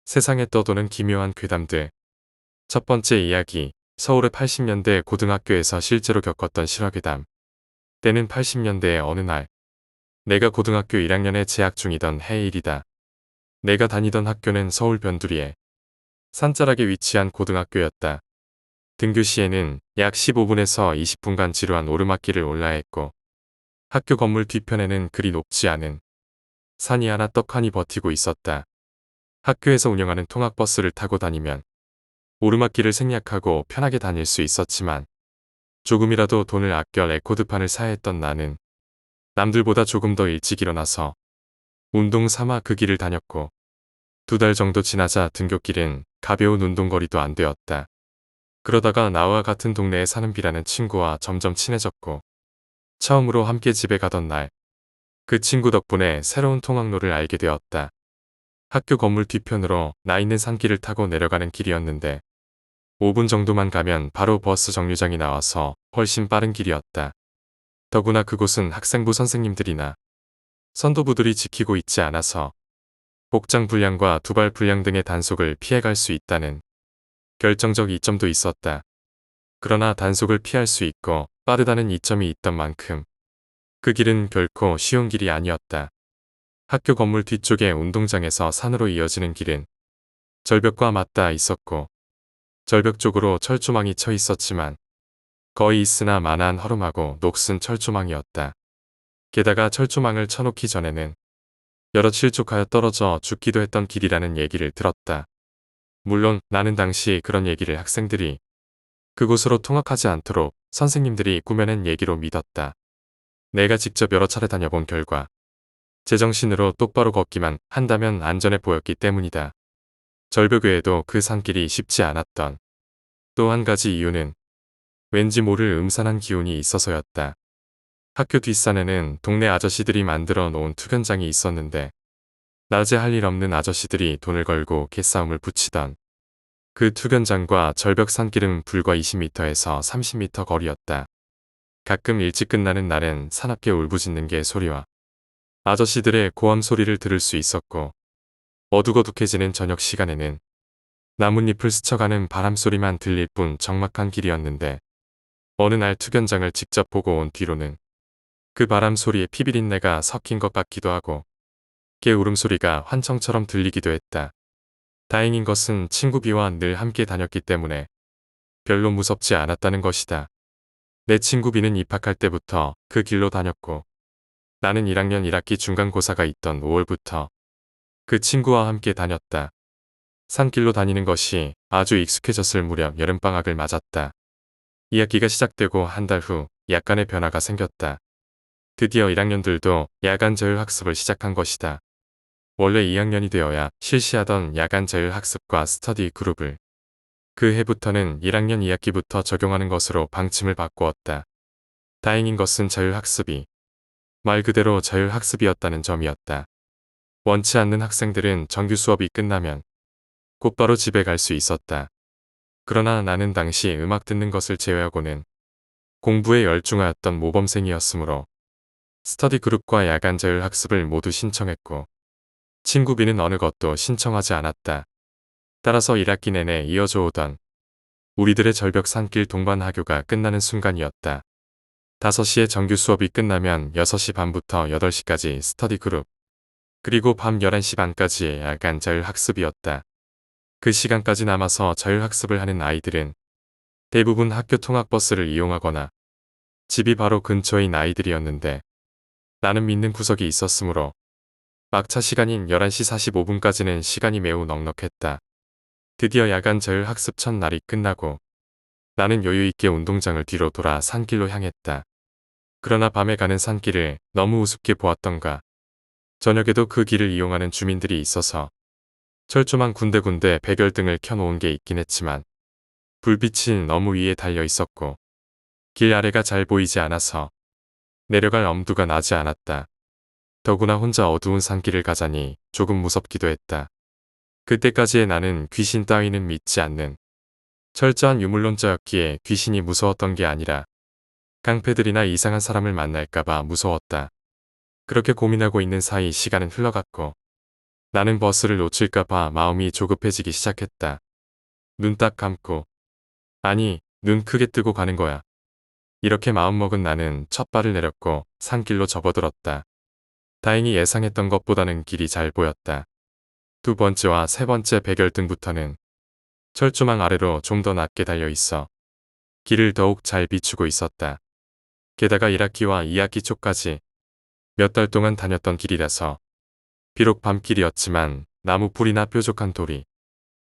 세상에 떠도는 기묘한 괴담들. 첫 번째 이야기. 서울의 80년대 고등학교에서 실제로 겪었던 실화괴담. 때는 80년대의 어느 날. 내가 고등학교 1학년에 재학 중이던 해일이다. 내가 다니던 학교는 서울 변두리에 산자락에 위치한 고등학교였다. 등교 시에는 약 15분에서 20분간 지루한 오르막길을 올라야 했고, 학교 건물 뒤편에는 그리 높지 않은 산이 하나 떡하니 버티고 있었다. 학교에서 운영하는 통학버스를 타고 다니면 오르막길을 생략하고 편하게 다닐 수 있었지만, 조금이라도 돈을 아껴 레코드판을 사야 했던 나는 남들보다 조금 더 일찍 일어나서 운동 삼아 그 길을 다녔고, 2달 정도 지나자 등굣길은 가벼운 운동거리도 안 되었다. 그러다가 나와 같은 동네에 사는 B라는 친구와 점점 친해졌고, 처음으로 함께 집에 가던 날, 그 친구 덕분에 새로운 통학로를 알게 되었다. 학교 건물 뒤편으로 나 있는 산길을 타고 내려가는 길이었는데, 5분 정도만 가면 바로 버스 정류장이 나와서 훨씬 빠른 길이었다. 더구나 그곳은 학생부 선생님들이나 선도부들이 지키고 있지 않아서 복장 불량과 두발 불량 등의 단속을 피해갈 수 있다는 결정적 이점도 있었다. 그러나 단속을 피할 수 있고 빠르다는 이점이 있던 만큼 그 길은 결코 쉬운 길이 아니었다. 학교 건물 뒤쪽의 운동장에서 산으로 이어지는 길은 절벽과 맞닿아 있었고, 절벽 쪽으로 철조망이 쳐 있었지만 거의 있으나 마나한 허름하고 녹슨 철조망이었다. 게다가 철조망을 쳐놓기 전에는 여러 실족하여 떨어져 죽기도 했던 길이라는 얘기를 들었다. 물론 나는 당시 그런 얘기를 학생들이 그곳으로 통학하지 않도록 선생님들이 꾸며낸 얘기로 믿었다. 내가 직접 여러 차례 다녀본 결과 제정신으로 똑바로 걷기만 한다면 안전해 보였기 때문이다. 절벽 외에도 그 산길이 쉽지 않았던 또 한 가지 이유는 왠지 모를 음산한 기운이 있어서였다. 학교 뒷산에는 동네 아저씨들이 만들어 놓은 투견장이 있었는데, 낮에 할 일 없는 아저씨들이 돈을 걸고 개싸움을 붙이던 그 투견장과 절벽 산길은 불과 20m에서 30m 거리였다. 가끔 일찍 끝나는 날엔 사납게 울부짖는 개 소리와 아저씨들의 고함 소리를 들을 수 있었고, 어둑어둑해지는 저녁 시간에는 나뭇잎을 스쳐가는 바람소리만 들릴 뿐 적막한 길이었는데, 어느 날 투견장을 직접 보고 온 뒤로는 그 바람소리에 피비린내가 섞인 것 같기도 하고 개 울음소리가 환청처럼 들리기도 했다. 다행인 것은 친구 B와 늘 함께 다녔기 때문에 별로 무섭지 않았다는 것이다. 내 친구 B는 입학할 때부터 그 길로 다녔고, 나는 1학년 1학기 중간고사가 있던 5월부터 그 친구와 함께 다녔다. 산길로 다니는 것이 아주 익숙해졌을 무렵 여름방학을 맞았다. 2학기가 시작되고 한 달 후 약간의 변화가 생겼다. 드디어 1학년들도 야간 자율 학습을 시작한 것이다. 원래 2학년이 되어야 실시하던 야간 자율 학습과 스터디 그룹을 그 해부터는 1학년 2학기부터 적용하는 것으로 방침을 바꾸었다. 다행인 것은 자율학습이 말 그대로 자율학습이었다는 점이었다. 원치 않는 학생들은 정규 수업이 끝나면 곧바로 집에 갈 수 있었다. 그러나 나는 당시 음악 듣는 것을 제외하고는 공부에 열중하였던 모범생이었으므로 스터디 그룹과 야간 자율 학습을 모두 신청했고, 친구 B는 어느 것도 신청하지 않았다. 따라서 1학기 내내 이어져 오던 우리들의 절벽 산길 동반 하교가 끝나는 순간이었다. 5시에 정규 수업이 끝나면 6시 반부터 8시까지 스터디 그룹, 그리고 밤 11시 반까지의 야간 자율 학습이었다. 그 시간까지 남아서 자율학습을 하는 아이들은 대부분 학교 통학버스를 이용하거나 집이 바로 근처인 아이들이었는데, 나는 믿는 구석이 있었으므로 막차 시간인 11시 45분까지는 시간이 매우 넉넉했다. 드디어 야간 자율학습 첫날이 끝나고 나는 여유있게 운동장을 뒤로 돌아 산길로 향했다. 그러나 밤에 가는 산길을 너무 우습게 보았던가, 저녁에도 그 길을 이용하는 주민들이 있어서 철조망 군데군데 백열등을 켜놓은 게 있긴 했지만 불빛이 너무 위에 달려 있었고 길 아래가 잘 보이지 않아서 내려갈 엄두가 나지 않았다. 더구나 혼자 어두운 산길을 가자니 조금 무섭기도 했다. 그때까지의 나는 귀신 따위는 믿지 않는 철저한 유물론자였기에 귀신이 무서웠던 게 아니라 깡패들이나 이상한 사람을 만날까봐 무서웠다. 그렇게 고민하고 있는 사이 시간은 흘러갔고, 나는 버스를 놓칠까봐 마음이 조급해지기 시작했다. 눈 딱 감고, 아니, 눈 크게 뜨고 가는 거야. 이렇게 마음먹은 나는 첫 발을 내렸고 산길로 접어들었다. 다행히 예상했던 것보다는 길이 잘 보였다. 두 번째와 세 번째 백열등부터는 철조망 아래로 좀 더 낮게 달려 있어 길을 더욱 잘 비추고 있었다. 게다가 1학기와 2학기 초까지 몇 달 동안 다녔던 길이라서 비록 밤길이었지만 나무 풀이나 뾰족한 돌이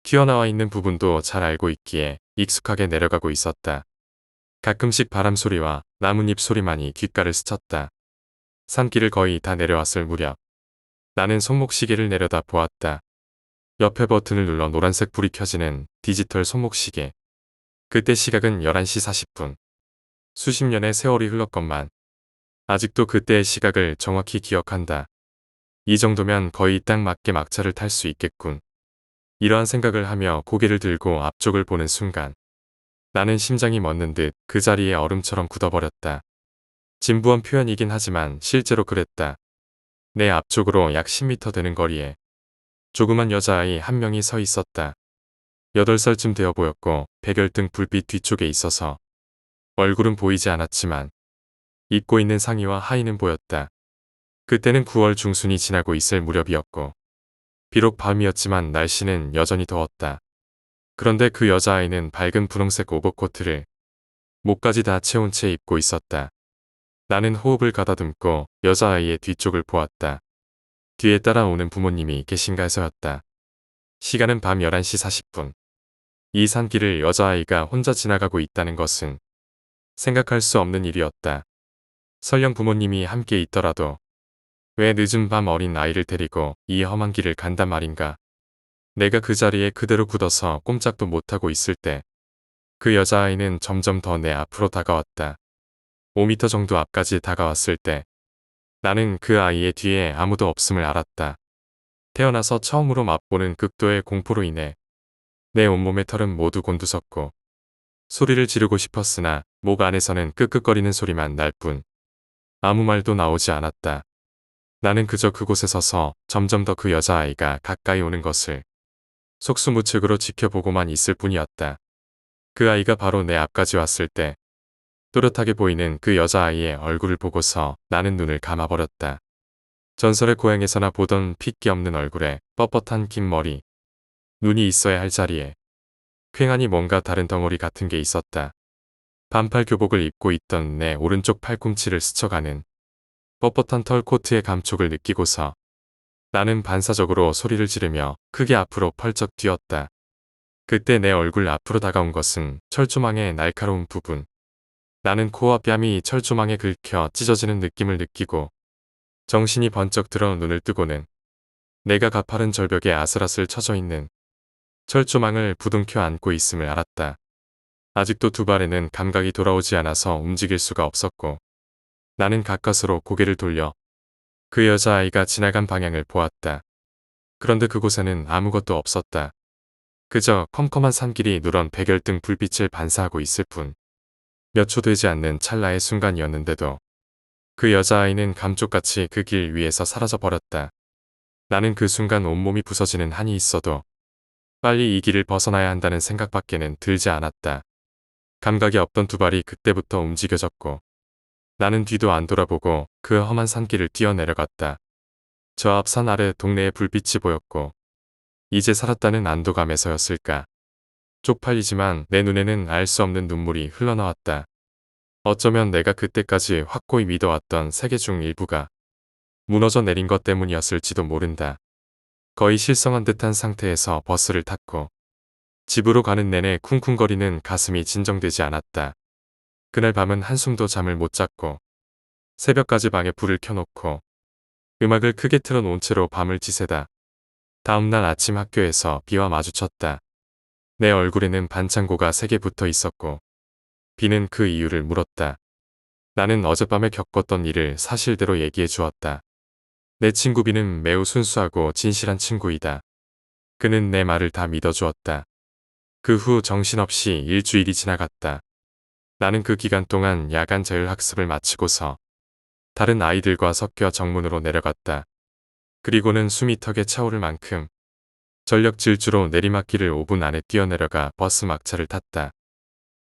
튀어나와 있는 부분도 잘 알고 있기에 익숙하게 내려가고 있었다. 가끔씩 바람 소리와 나뭇잎 소리만이 귓가를 스쳤다. 산길을 거의 다 내려왔을 무렵 나는 손목시계를 내려다 보았다. 옆에 버튼을 눌러 노란색 불이 켜지는 디지털 손목시계. 그때 시각은 11시 40분. 수십 년의 세월이 흘렀건만 아직도 그때의 시각을 정확히 기억한다. 이 정도면 거의 딱 맞게 막차를 탈 수 있겠군. 이러한 생각을 하며 고개를 들고 앞쪽을 보는 순간 나는 심장이 멎는 듯 그 자리에 얼음처럼 굳어버렸다. 진부한 표현이긴 하지만 실제로 그랬다. 내 앞쪽으로 약 10m 되는 거리에 조그만 여자아이 한 명이 서 있었다. 8살쯤 되어 보였고 백열등 불빛 뒤쪽에 있어서 얼굴은 보이지 않았지만 입고 있는 상의와 하의는 보였다. 그때는 9월 중순이 지나고 있을 무렵이었고 비록 밤이었지만 날씨는 여전히 더웠다. 그런데 그 여자아이는 밝은 분홍색 오버코트를 목까지 다 채운 채 입고 있었다. 나는 호흡을 가다듬고 여자아이의 뒤쪽을 보았다. 뒤에 따라오는 부모님이 계신가 해서였다. 시간은 밤 11시 40분. 이 산길을 여자아이가 혼자 지나가고 있다는 것은 생각할 수 없는 일이었다. 설령 부모님이 함께 있더라도 왜 늦은 밤 어린 아이를 데리고 이 험한 길을 간단 말인가. 내가 그 자리에 그대로 굳어서 꼼짝도 못하고 있을 때 그 여자아이는 점점 더 내 앞으로 다가왔다. 5m 정도 앞까지 다가왔을 때 나는 그 아이의 뒤에 아무도 없음을 알았다. 태어나서 처음으로 맛보는 극도의 공포로 인해 내 온몸의 털은 모두 곤두섰고 소리를 지르고 싶었으나 목 안에서는 끄끄거리는 소리만 날 뿐 아무 말도 나오지 않았다. 나는 그저 그곳에 서서 점점 더 그 여자아이가 가까이 오는 것을 속수무책으로 지켜보고만 있을 뿐이었다. 그 아이가 바로 내 앞까지 왔을 때 또렷하게 보이는 그 여자아이의 얼굴을 보고서 나는 눈을 감아버렸다. 전설의 고향에서나 보던 핏기 없는 얼굴에 뻣뻣한 긴 머리, 눈이 있어야 할 자리에 퀭하니 뭔가 다른 덩어리 같은 게 있었다. 반팔 교복을 입고 있던 내 오른쪽 팔꿈치를 스쳐가는 뻣뻣한 털 코트의 감촉을 느끼고서 나는 반사적으로 소리를 지르며 크게 앞으로 펄쩍 뛰었다. 그때 내 얼굴 앞으로 다가온 것은 철조망의 날카로운 부분. 나는 코와 뺨이 철조망에 긁혀 찢어지는 느낌을 느끼고 정신이 번쩍 들어 눈을 뜨고는 내가 가파른 절벽에 아슬아슬 쳐져 있는 철조망을 부둥켜 안고 있음을 알았다. 아직도 두 발에는 감각이 돌아오지 않아서 움직일 수가 없었고 나는 가까스로 고개를 돌려 그 여자아이가 지나간 방향을 보았다. 그런데 그곳에는 아무것도 없었다. 그저 컴컴한 산길이 누런 백열등 불빛을 반사하고 있을 뿐. 몇 초 되지 않는 찰나의 순간이었는데도 그 여자아이는 감쪽같이 그 길 위에서 사라져 버렸다. 나는 그 순간 온몸이 부서지는 한이 있어도 빨리 이 길을 벗어나야 한다는 생각밖에는 들지 않았다. 감각이 없던 두 발이 그때부터 움직여졌고 나는 뒤도 안 돌아보고 그 험한 산길을 뛰어내려갔다. 저 앞 산 아래 동네에 불빛이 보였고 이제 살았다는 안도감에서였을까. 쪽팔리지만 내 눈에는 알 수 없는 눈물이 흘러나왔다. 어쩌면 내가 그때까지 확고히 믿어왔던 세계 중 일부가 무너져 내린 것 때문이었을지도 모른다. 거의 실성한 듯한 상태에서 버스를 탔고 집으로 가는 내내 쿵쿵거리는 가슴이 진정되지 않았다. 그날 밤은 한숨도 잠을 못 잤고 새벽까지 방에 불을 켜놓고 음악을 크게 틀어놓은 채로 밤을 지새다. 다음날 아침 학교에서 비와 마주쳤다. 내 얼굴에는 반창고가 3개 붙어 있었고 비는 그 이유를 물었다. 나는 어젯밤에 겪었던 일을 사실대로 얘기해 주었다. 내 친구 비는 매우 순수하고 진실한 친구이다. 그는 내 말을 다 믿어주었다. 그 후 정신없이 일주일이 지나갔다. 나는 그 기간 동안 야간 자율학습을 마치고서 다른 아이들과 섞여 정문으로 내려갔다. 그리고는 숨이 턱에 차오를 만큼 전력 질주로 내리막길을 5분 안에 뛰어내려가 버스 막차를 탔다.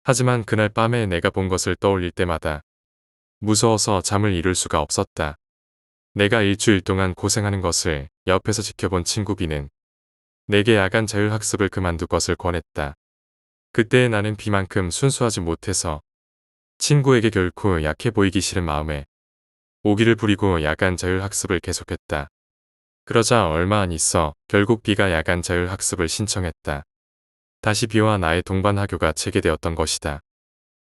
하지만 그날 밤에 내가 본 것을 떠올릴 때마다 무서워서 잠을 이룰 수가 없었다. 내가 일주일 동안 고생하는 것을 옆에서 지켜본 친구 B는 내게 야간 자율학습을 그만둘 것을 권했다. 그때의 나는 B만큼 순수하지 못해서 친구에게 결코 약해 보이기 싫은 마음에 오기를 부리고 야간 자율학습을 계속했다. 그러자 얼마 안 있어 결국 B가 야간 자율학습을 신청했다. 다시 B와 나의 동반 하교가 재개되었던 것이다.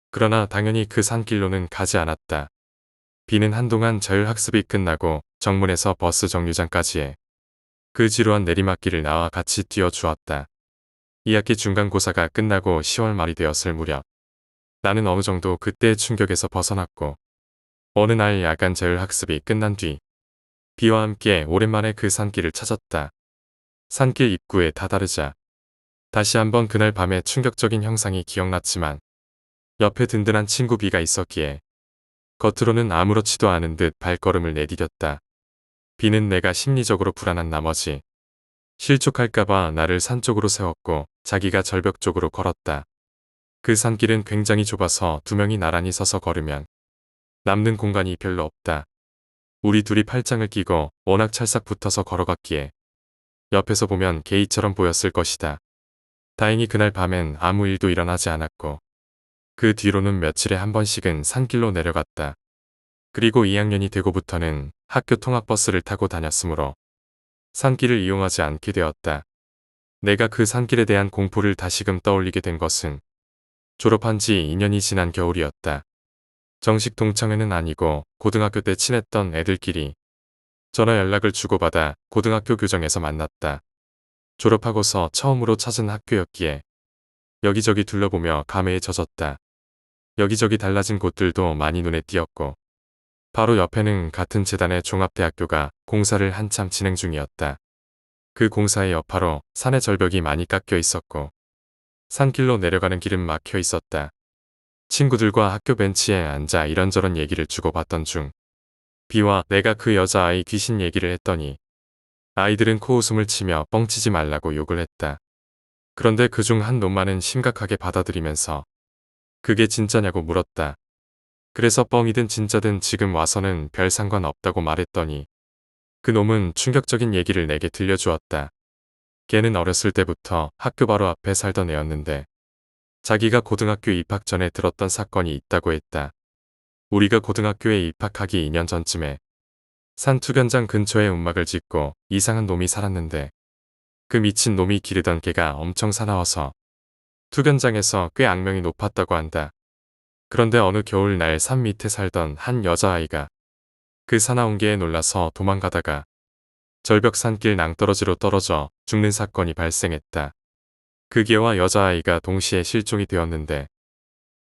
그러나 당연히 그 산길로는 가지 않았다. B는 한동안 자율학습이 끝나고 정문에서 버스 정류장까지의 그 지루한 내리막길을 나와 같이 뛰어주었다. 2학기 중간고사가 끝나고 10월 말이 되었을 무렵 나는 어느 정도 그때의 충격에서 벗어났고 어느 날 야간 자율학습이 끝난 뒤 B와 함께 오랜만에 그 산길을 찾았다. 산길 입구에 다다르자 다시 한번 그날 밤의 충격적인 형상이 기억났지만 옆에 든든한 친구 B가 있었기에 겉으로는 아무렇지도 않은 듯 발걸음을 내디뎠다. B는 내가 심리적으로 불안한 나머지 실족할까봐 나를 산 쪽으로 세웠고 자기가 절벽 쪽으로 걸었다. 그 산길은 굉장히 좁아서 두 명이 나란히 서서 걸으면 남는 공간이 별로 없다. 우리 둘이 팔짱을 끼고 워낙 찰싹 붙어서 걸어갔기에 옆에서 보면 게이처럼 보였을 것이다. 다행히 그날 밤엔 아무 일도 일어나지 않았고 그 뒤로는 며칠에 한 번씩은 산길로 내려갔다. 그리고 2학년이 되고부터는 학교 통학버스를 타고 다녔으므로 산길을 이용하지 않게 되었다. 내가 그 산길에 대한 공포를 다시금 떠올리게 된 것은 졸업한 지 2년이 지난 겨울이었다. 정식 동창회는 아니고 고등학교 때 친했던 애들끼리 전화 연락을 주고받아 고등학교 교정에서 만났다. 졸업하고서 처음으로 찾은 학교였기에 여기저기 둘러보며 감회에 젖었다. 여기저기 달라진 곳들도 많이 눈에 띄었고 바로 옆에는 같은 재단의 종합대학교가 공사를 한참 진행 중이었다. 그 공사의 여파로 산의 절벽이 많이 깎여 있었고 산길로 내려가는 길은 막혀 있었다. 친구들과 학교 벤치에 앉아 이런저런 얘기를 주고받던 중 B와 내가 그 여자아이 귀신 얘기를 했더니 아이들은 코웃음을 치며 뻥치지 말라고 욕을 했다. 그런데 그중 한 놈만은 심각하게 받아들이면서 그게 진짜냐고 물었다. 그래서 뻥이든 진짜든 지금 와서는 별 상관없다고 말했더니 그 놈은 충격적인 얘기를 내게 들려주었다. 걔는 어렸을 때부터 학교 바로 앞에 살던 애였는데 자기가 고등학교 입학 전에 들었던 사건이 있다고 했다. 우리가 고등학교에 입학하기 2년 전쯤에 산 투견장 근처에 움막을 짓고 이상한 놈이 살았는데 그 미친 놈이 기르던 개가 엄청 사나워서 투견장에서 꽤 악명이 높았다고 한다. 그런데 어느 겨울날 산 밑에 살던 한 여자아이가 그 사나운 개에 놀라서 도망가다가 절벽 산길 낭떠러지로 떨어져 죽는 사건이 발생했다. 그 개와 여자아이가 동시에 실종이 되었는데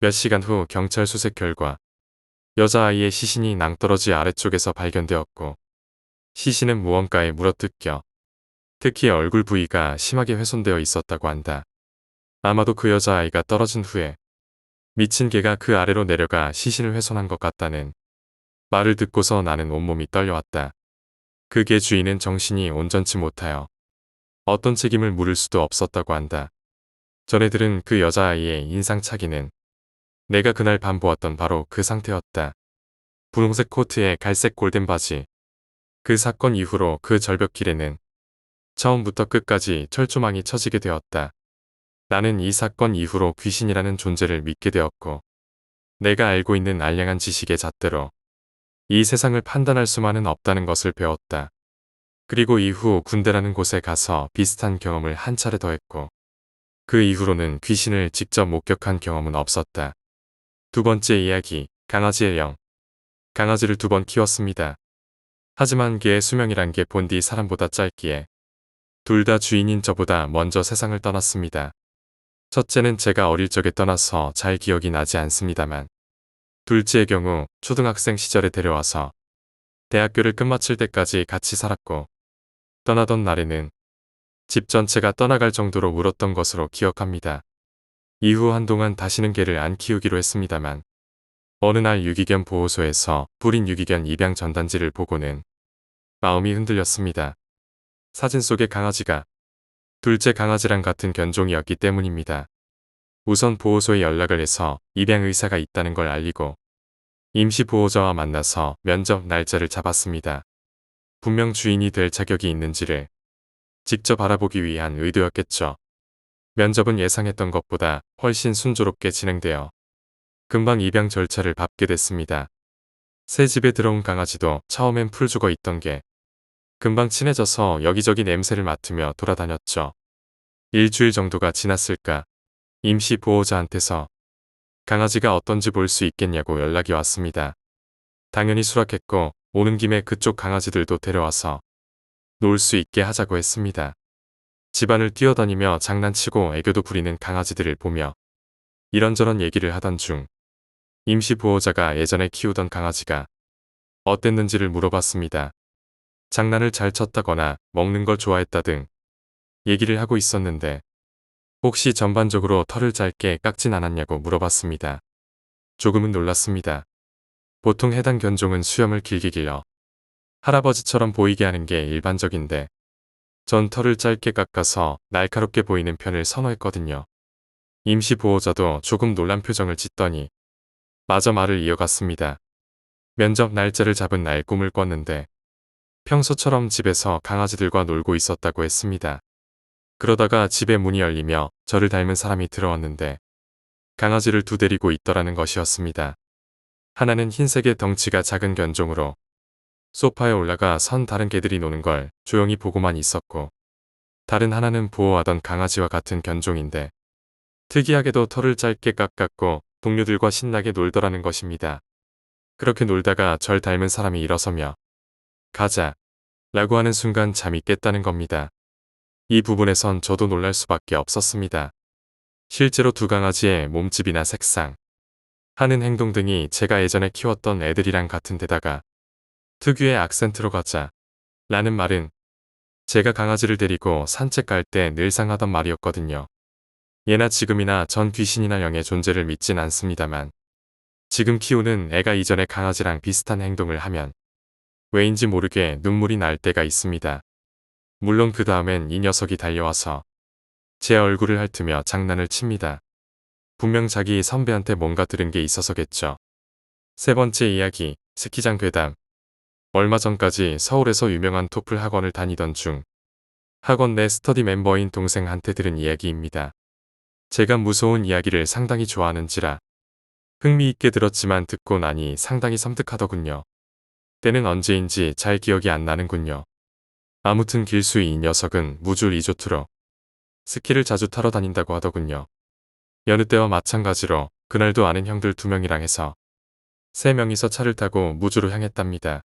몇 시간 후 경찰 수색 결과 여자아이의 시신이 낭떠러지 아래쪽에서 발견되었고 시신은 무언가에 물어뜯겨 특히 얼굴 부위가 심하게 훼손되어 있었다고 한다. 아마도 그 여자아이가 떨어진 후에 미친 개가 그 아래로 내려가 시신을 훼손한 것 같다는 말을 듣고서 나는 온몸이 떨려왔다. 그 개 주인은 정신이 온전치 못하여 어떤 책임을 물을 수도 없었다고 한다. 전해들은 그 여자아이의 인상착의는 내가 그날 밤 보았던 바로 그 상태였다. 분홍색 코트에 갈색 골덴 바지. 그 사건 이후로 그 절벽길에는 처음부터 끝까지 철조망이 쳐지게 되었다. 나는 이 사건 이후로 귀신이라는 존재를 믿게 되었고 내가 알고 있는 알량한 지식의 잣대로 이 세상을 판단할 수만은 없다는 것을 배웠다. 그리고 이후 군대라는 곳에 가서 비슷한 경험을 한 차례 더 했고 그 이후로는 귀신을 직접 목격한 경험은 없었다. 두 번째 이야기, 강아지의 영. 강아지를 2번 키웠습니다. 하지만 개의 수명이란 게 본디 사람보다 짧기에 둘 다 주인인 저보다 먼저 세상을 떠났습니다. 첫째는 제가 어릴 적에 떠나서 잘 기억이 나지 않습니다만 둘째의 경우 초등학생 시절에 데려와서 대학교를 끝마칠 때까지 같이 살았고 떠나던 날에는 집 전체가 떠나갈 정도로 울었던 것으로 기억합니다. 이후 한동안 다시는 개를 안 키우기로 했습니다만 어느 날 유기견 보호소에서 뿌린 유기견 입양 전단지를 보고는 마음이 흔들렸습니다. 사진 속의 강아지가 둘째 강아지랑 같은 견종이었기 때문입니다. 우선 보호소에 연락을 해서 입양 의사가 있다는 걸 알리고 임시 보호자와 만나서 면접 날짜를 잡았습니다. 분명 주인이 될 자격이 있는지를 직접 알아보기 위한 의도였겠죠. 면접은 예상했던 것보다 훨씬 순조롭게 진행되어 금방 입양 절차를 밟게 됐습니다. 새 집에 들어온 강아지도 처음엔 풀 죽어 있던 게 금방 친해져서 여기저기 냄새를 맡으며 돌아다녔죠. 일주일 정도가 지났을까 임시 보호자한테서 강아지가 어떤지 볼 수 있겠냐고 연락이 왔습니다. 당연히 수락했고 오는 김에 그쪽 강아지들도 데려와서 놀 수 있게 하자고 했습니다. 집안을 뛰어다니며 장난치고 애교도 부리는 강아지들을 보며 이런저런 얘기를 하던 중 임시 보호자가 예전에 키우던 강아지가 어땠는지를 물어봤습니다. 장난을 잘 쳤다거나 먹는 걸 좋아했다 등 얘기를 하고 있었는데 혹시 전반적으로 털을 짧게 깎진 않았냐고 물어봤습니다. 조금은 놀랐습니다. 보통 해당 견종은 수염을 길게 길러 할아버지처럼 보이게 하는 게 일반적인데 전 털을 짧게 깎아서 날카롭게 보이는 편을 선호했거든요. 임시 보호자도 조금 놀란 표정을 짓더니 마저 말을 이어갔습니다. 면접 날짜를 잡은 날 꿈을 꿨는데 평소처럼 집에서 강아지들과 놀고 있었다고 했습니다. 그러다가 집에 문이 열리며 저를 닮은 사람이 들어왔는데 강아지를 두 데리고 있더라는 것이었습니다. 하나는 흰색의 덩치가 작은 견종으로 소파에 올라가 선 다른 개들이 노는 걸 조용히 보고만 있었고 다른 하나는 보호하던 강아지와 같은 견종인데 특이하게도 털을 짧게 깎았고 동료들과 신나게 놀더라는 것입니다. 그렇게 놀다가 절 닮은 사람이 일어서며 가자 라고 하는 순간 잠이 깼다는 겁니다. 이 부분에선 저도 놀랄 수밖에 없었습니다. 실제로 두 강아지의 몸집이나 색상, 하는 행동 등이 제가 예전에 키웠던 애들이랑 같은 데다가 특유의 악센트로 가자 라는 말은 제가 강아지를 데리고 산책 갈 때 늘상 하던 말이었거든요. 예나 지금이나 전 귀신이나 영의 존재를 믿진 않습니다만 지금 키우는 애가 이전에 강아지랑 비슷한 행동을 하면 왜인지 모르게 눈물이 날 때가 있습니다. 물론 그 다음엔 이 녀석이 달려와서 제 얼굴을 핥으며 장난을 칩니다. 분명 자기 선배한테 뭔가 들은 게 있어서겠죠. 세 번째 이야기, 스키장 괴담. 얼마 전까지 서울에서 유명한 토플 학원을 다니던 중 학원 내 스터디 멤버인 동생한테 들은 이야기입니다. 제가 무서운 이야기를 상당히 좋아하는지라 흥미있게 들었지만 듣고 나니 상당히 섬뜩하더군요. 때는 언제인지 잘 기억이 안 나는군요. 아무튼 길수이 이 녀석은 무주 리조트로 스키를 자주 타러 다닌다고 하더군요. 여느 때와 마찬가지로 그날도 아는 형들 2명이랑 해서 3명이서 차를 타고 무주로 향했답니다.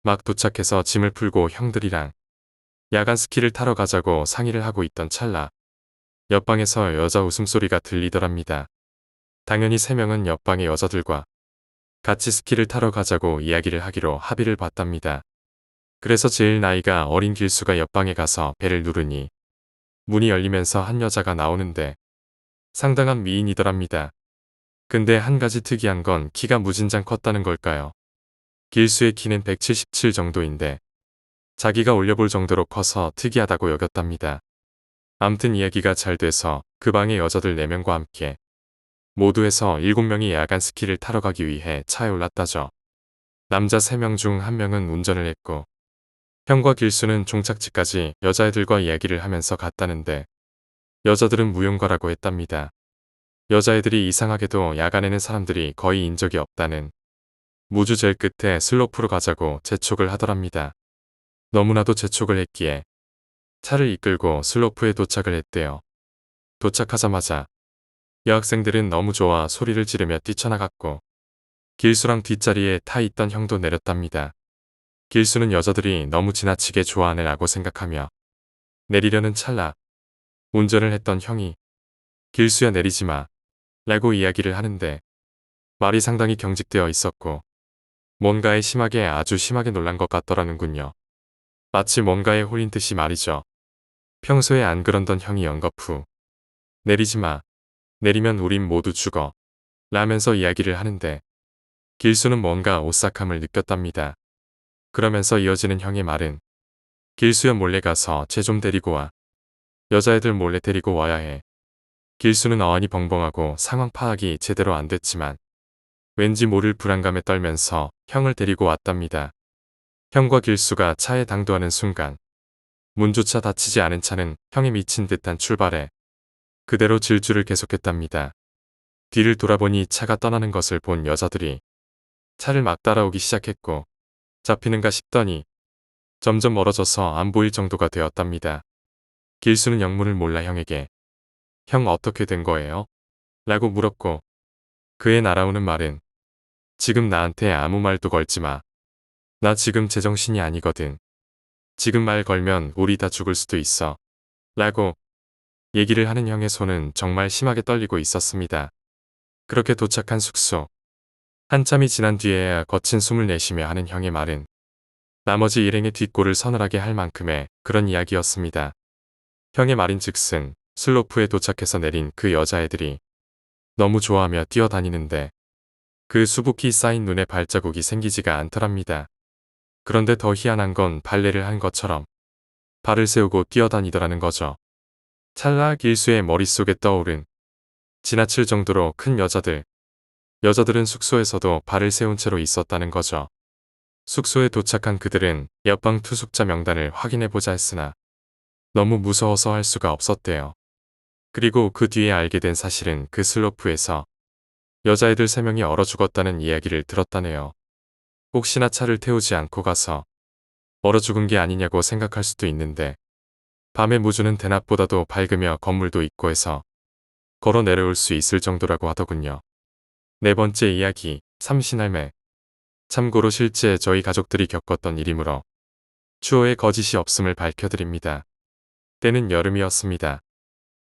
막 도착해서 짐을 풀고 형들이랑 야간 스키를 타러 가자고 상의를 하고 있던 찰나 옆방에서 여자 웃음소리가 들리더랍니다. 당연히 3명은 옆방의 여자들과 같이 스키를 타러 가자고 이야기를 하기로 합의를 봤답니다. 그래서 제일 나이가 어린 길수가 옆방에 가서 벨을 누르니 문이 열리면서 한 여자가 나오는데 상당한 미인이더랍니다. 근데 한 가지 특이한 건 키가 무진장 컸다는 걸까요? 길수의 키는 177 정도인데 자기가 올려볼 정도로 커서 특이하다고 여겼답니다. 암튼 이야기가 잘 돼서 그 방의 여자들 4명과 함께 모두 해서 7명이 야간 스키를 타러 가기 위해 차에 올랐다죠. 남자 3명 중 1명은 운전을 했고 형과 길수는 종착지까지 여자애들과 이야기를 하면서 갔다는데 여자들은 무용가라고 했답니다. 여자애들이 이상하게도 야간에는 사람들이 거의 인 적이 없다는 무주 제일 끝에 슬로프로 가자고 재촉을 하더랍니다. 너무나도 재촉을 했기에 차를 이끌고 슬로프에 도착을 했대요. 도착하자마자 여학생들은 너무 좋아 소리를 지르며 뛰쳐나갔고 길수랑 뒷자리에 타 있던 형도 내렸답니다. 길수는 여자들이 너무 지나치게 좋아하네 라고 생각하며 내리려는 찰나 운전을 했던 형이 길수야 내리지 마 라고 이야기를 하는데 말이 상당히 경직되어 있었고 뭔가에 심하게 아주 심하게 놀란 것 같더라는군요. 마치 뭔가에 홀린 듯이 말이죠. 평소에 안 그런던 형이 연겁 후 내리지 마. 내리면 우린 모두 죽어. 라면서 이야기를 하는데 길수는 뭔가 오싹함을 느꼈답니다. 그러면서 이어지는 형의 말은 길수야 몰래 가서 쟤 좀 데리고 와. 여자애들 몰래 데리고 와야 해. 길수는 어안이 벙벙하고 상황 파악이 제대로 안 됐지만 왠지 모를 불안감에 떨면서 형을 데리고 왔답니다. 형과 길수가 차에 당도하는 순간 문조차 닫히지 않은 차는 형이 미친 듯한 출발에 그대로 질주를 계속했답니다. 뒤를 돌아보니 차가 떠나는 것을 본 여자들이 차를 막 따라오기 시작했고 잡히는가 싶더니 점점 멀어져서 안 보일 정도가 되었답니다. 길수는 영문을 몰라 형에게 형 어떻게 된 거예요? 라고 물었고 그의 날아오는 말은 지금 나한테 아무 말도 걸지 마. 나 지금 제정신이 아니거든. 지금 말 걸면 우리 다 죽을 수도 있어. 라고 얘기를 하는 형의 손은 정말 심하게 떨리고 있었습니다. 그렇게 도착한 숙소. 한참이 지난 뒤에야 거친 숨을 내쉬며 하는 형의 말은 나머지 일행의 뒷골을 서늘하게 할 만큼의 그런 이야기였습니다. 형의 말인즉슨 슬로프에 도착해서 내린 그 여자애들이 너무 좋아하며 뛰어다니는데 그 수북히 쌓인 눈에 발자국이 생기지가 않더랍니다. 그런데 더 희한한 건 발레를 한 것처럼 발을 세우고 뛰어다니더라는 거죠. 찰나 길수의 머릿속에 떠오른 지나칠 정도로 큰 여자들. 여자들은 숙소에서도 발을 세운 채로 있었다는 거죠. 숙소에 도착한 그들은 옆방 투숙자 명단을 확인해보자 했으나 너무 무서워서 할 수가 없었대요. 그리고 그 뒤에 알게 된 사실은 그 슬로프에서 여자애들 3명이 얼어 죽었다는 이야기를 들었다네요. 혹시나 차를 태우지 않고 가서 얼어 죽은 게 아니냐고 생각할 수도 있는데 밤에 무주는 대낮보다도 밝으며 건물도 있고 해서 걸어 내려올 수 있을 정도라고 하더군요. 네 번째 이야기, 삼신할매. 참고로 실제 저희 가족들이 겪었던 일이므로 추호의 거짓이 없음을 밝혀드립니다. 때는 여름이었습니다.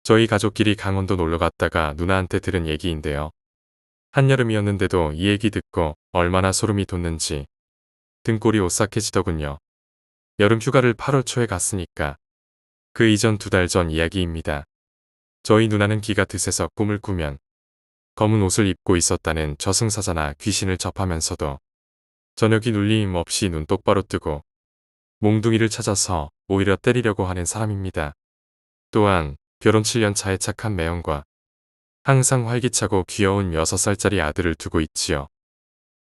저희 가족끼리 강원도 놀러 갔다가 누나한테 들은 얘기인데요. 한여름이었는데도 이 얘기 듣고 얼마나 소름이 돋는지 등골이 오싹해지더군요. 여름 휴가를 8월 초에 갔으니까 그 이전 2달 전 이야기입니다. 저희 누나는 기가 드세서 꿈을 꾸면 검은 옷을 입고 있었다는 저승사자나 귀신을 접하면서도 저녁이 눌림 없이 눈 똑바로 뜨고 몽둥이를 찾아서 오히려 때리려고 하는 사람입니다. 또한 결혼 7년 차의 착한 매형과 항상 활기차고 귀여운 6살짜리 아들을 두고 있지요.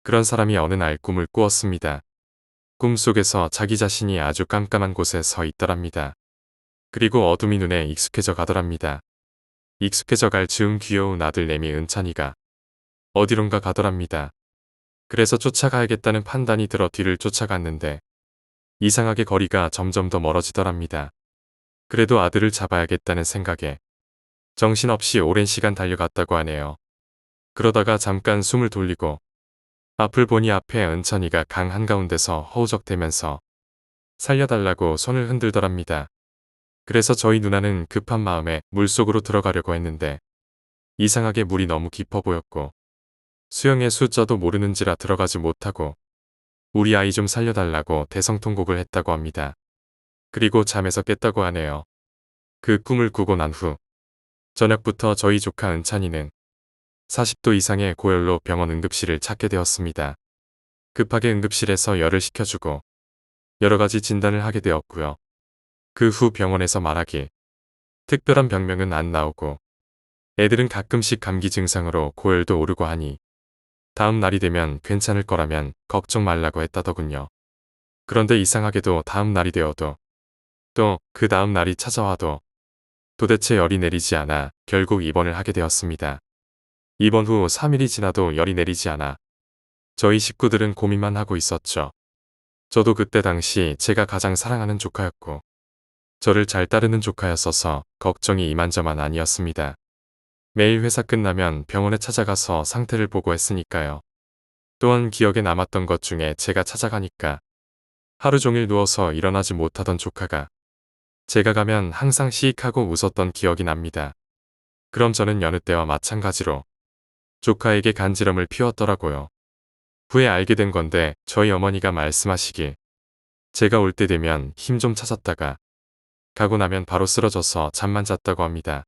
그런 사람이 어느 날 꿈을 꾸었습니다. 꿈속에서 자기 자신이 아주 깜깜한 곳에 서 있더랍니다. 그리고 어둠이 눈에 익숙해져 가더랍니다. 익숙해져 갈 즈음 귀여운 아들 내미 은찬이가 어디론가 가더랍니다. 그래서 쫓아가야겠다는 판단이 들어 뒤를 쫓아갔는데 이상하게 거리가 점점 더 멀어지더랍니다. 그래도 아들을 잡아야겠다는 생각에 정신없이 오랜 시간 달려갔다고 하네요. 그러다가 잠깐 숨을 돌리고 앞을 보니 앞에 은찬이가 강 한가운데서 허우적대면서 살려달라고 손을 흔들더랍니다. 그래서 저희 누나는 급한 마음에 물속으로 들어가려고 했는데 이상하게 물이 너무 깊어 보였고 수영의 숫자도 모르는지라 들어가지 못하고 우리 아이 좀 살려달라고 대성통곡을 했다고 합니다. 그리고 잠에서 깼다고 하네요. 그 꿈을 꾸고 난 후 저녁부터 저희 조카 은찬이는 40도 이상의 고열로 병원 응급실을 찾게 되었습니다. 급하게 응급실에서 열을 식혀주고 여러 가지 진단을 하게 되었고요. 그 후 병원에서 말하길 특별한 병명은 안 나오고 애들은 가끔씩 감기 증상으로 고열도 오르고 하니 다음 날이 되면 괜찮을 거라면 걱정 말라고 했다더군요. 그런데 이상하게도 다음 날이 되어도 또 그 다음 날이 찾아와도 도대체 열이 내리지 않아 결국 입원을 하게 되었습니다. 입원 후 3일이 지나도 열이 내리지 않아 저희 식구들은 고민만 하고 있었죠. 저도 그때 당시 제가 가장 사랑하는 조카였고 저를 잘 따르는 조카였어서 걱정이 이만저만 아니었습니다. 매일 회사 끝나면 병원에 찾아가서 상태를 보고 했으니까요. 또한 기억에 남았던 것 중에 제가 찾아가니까 하루 종일 누워서 일어나지 못하던 조카가 제가 가면 항상 시익하고 웃었던 기억이 납니다. 그럼 저는 여느 때와 마찬가지로 조카에게 간지럼을 피웠더라고요. 후에 알게 된 건데 저희 어머니가 말씀하시길 제가 올 때 되면 힘 좀 찾았다가 가고 나면 바로 쓰러져서 잠만 잤다고 합니다.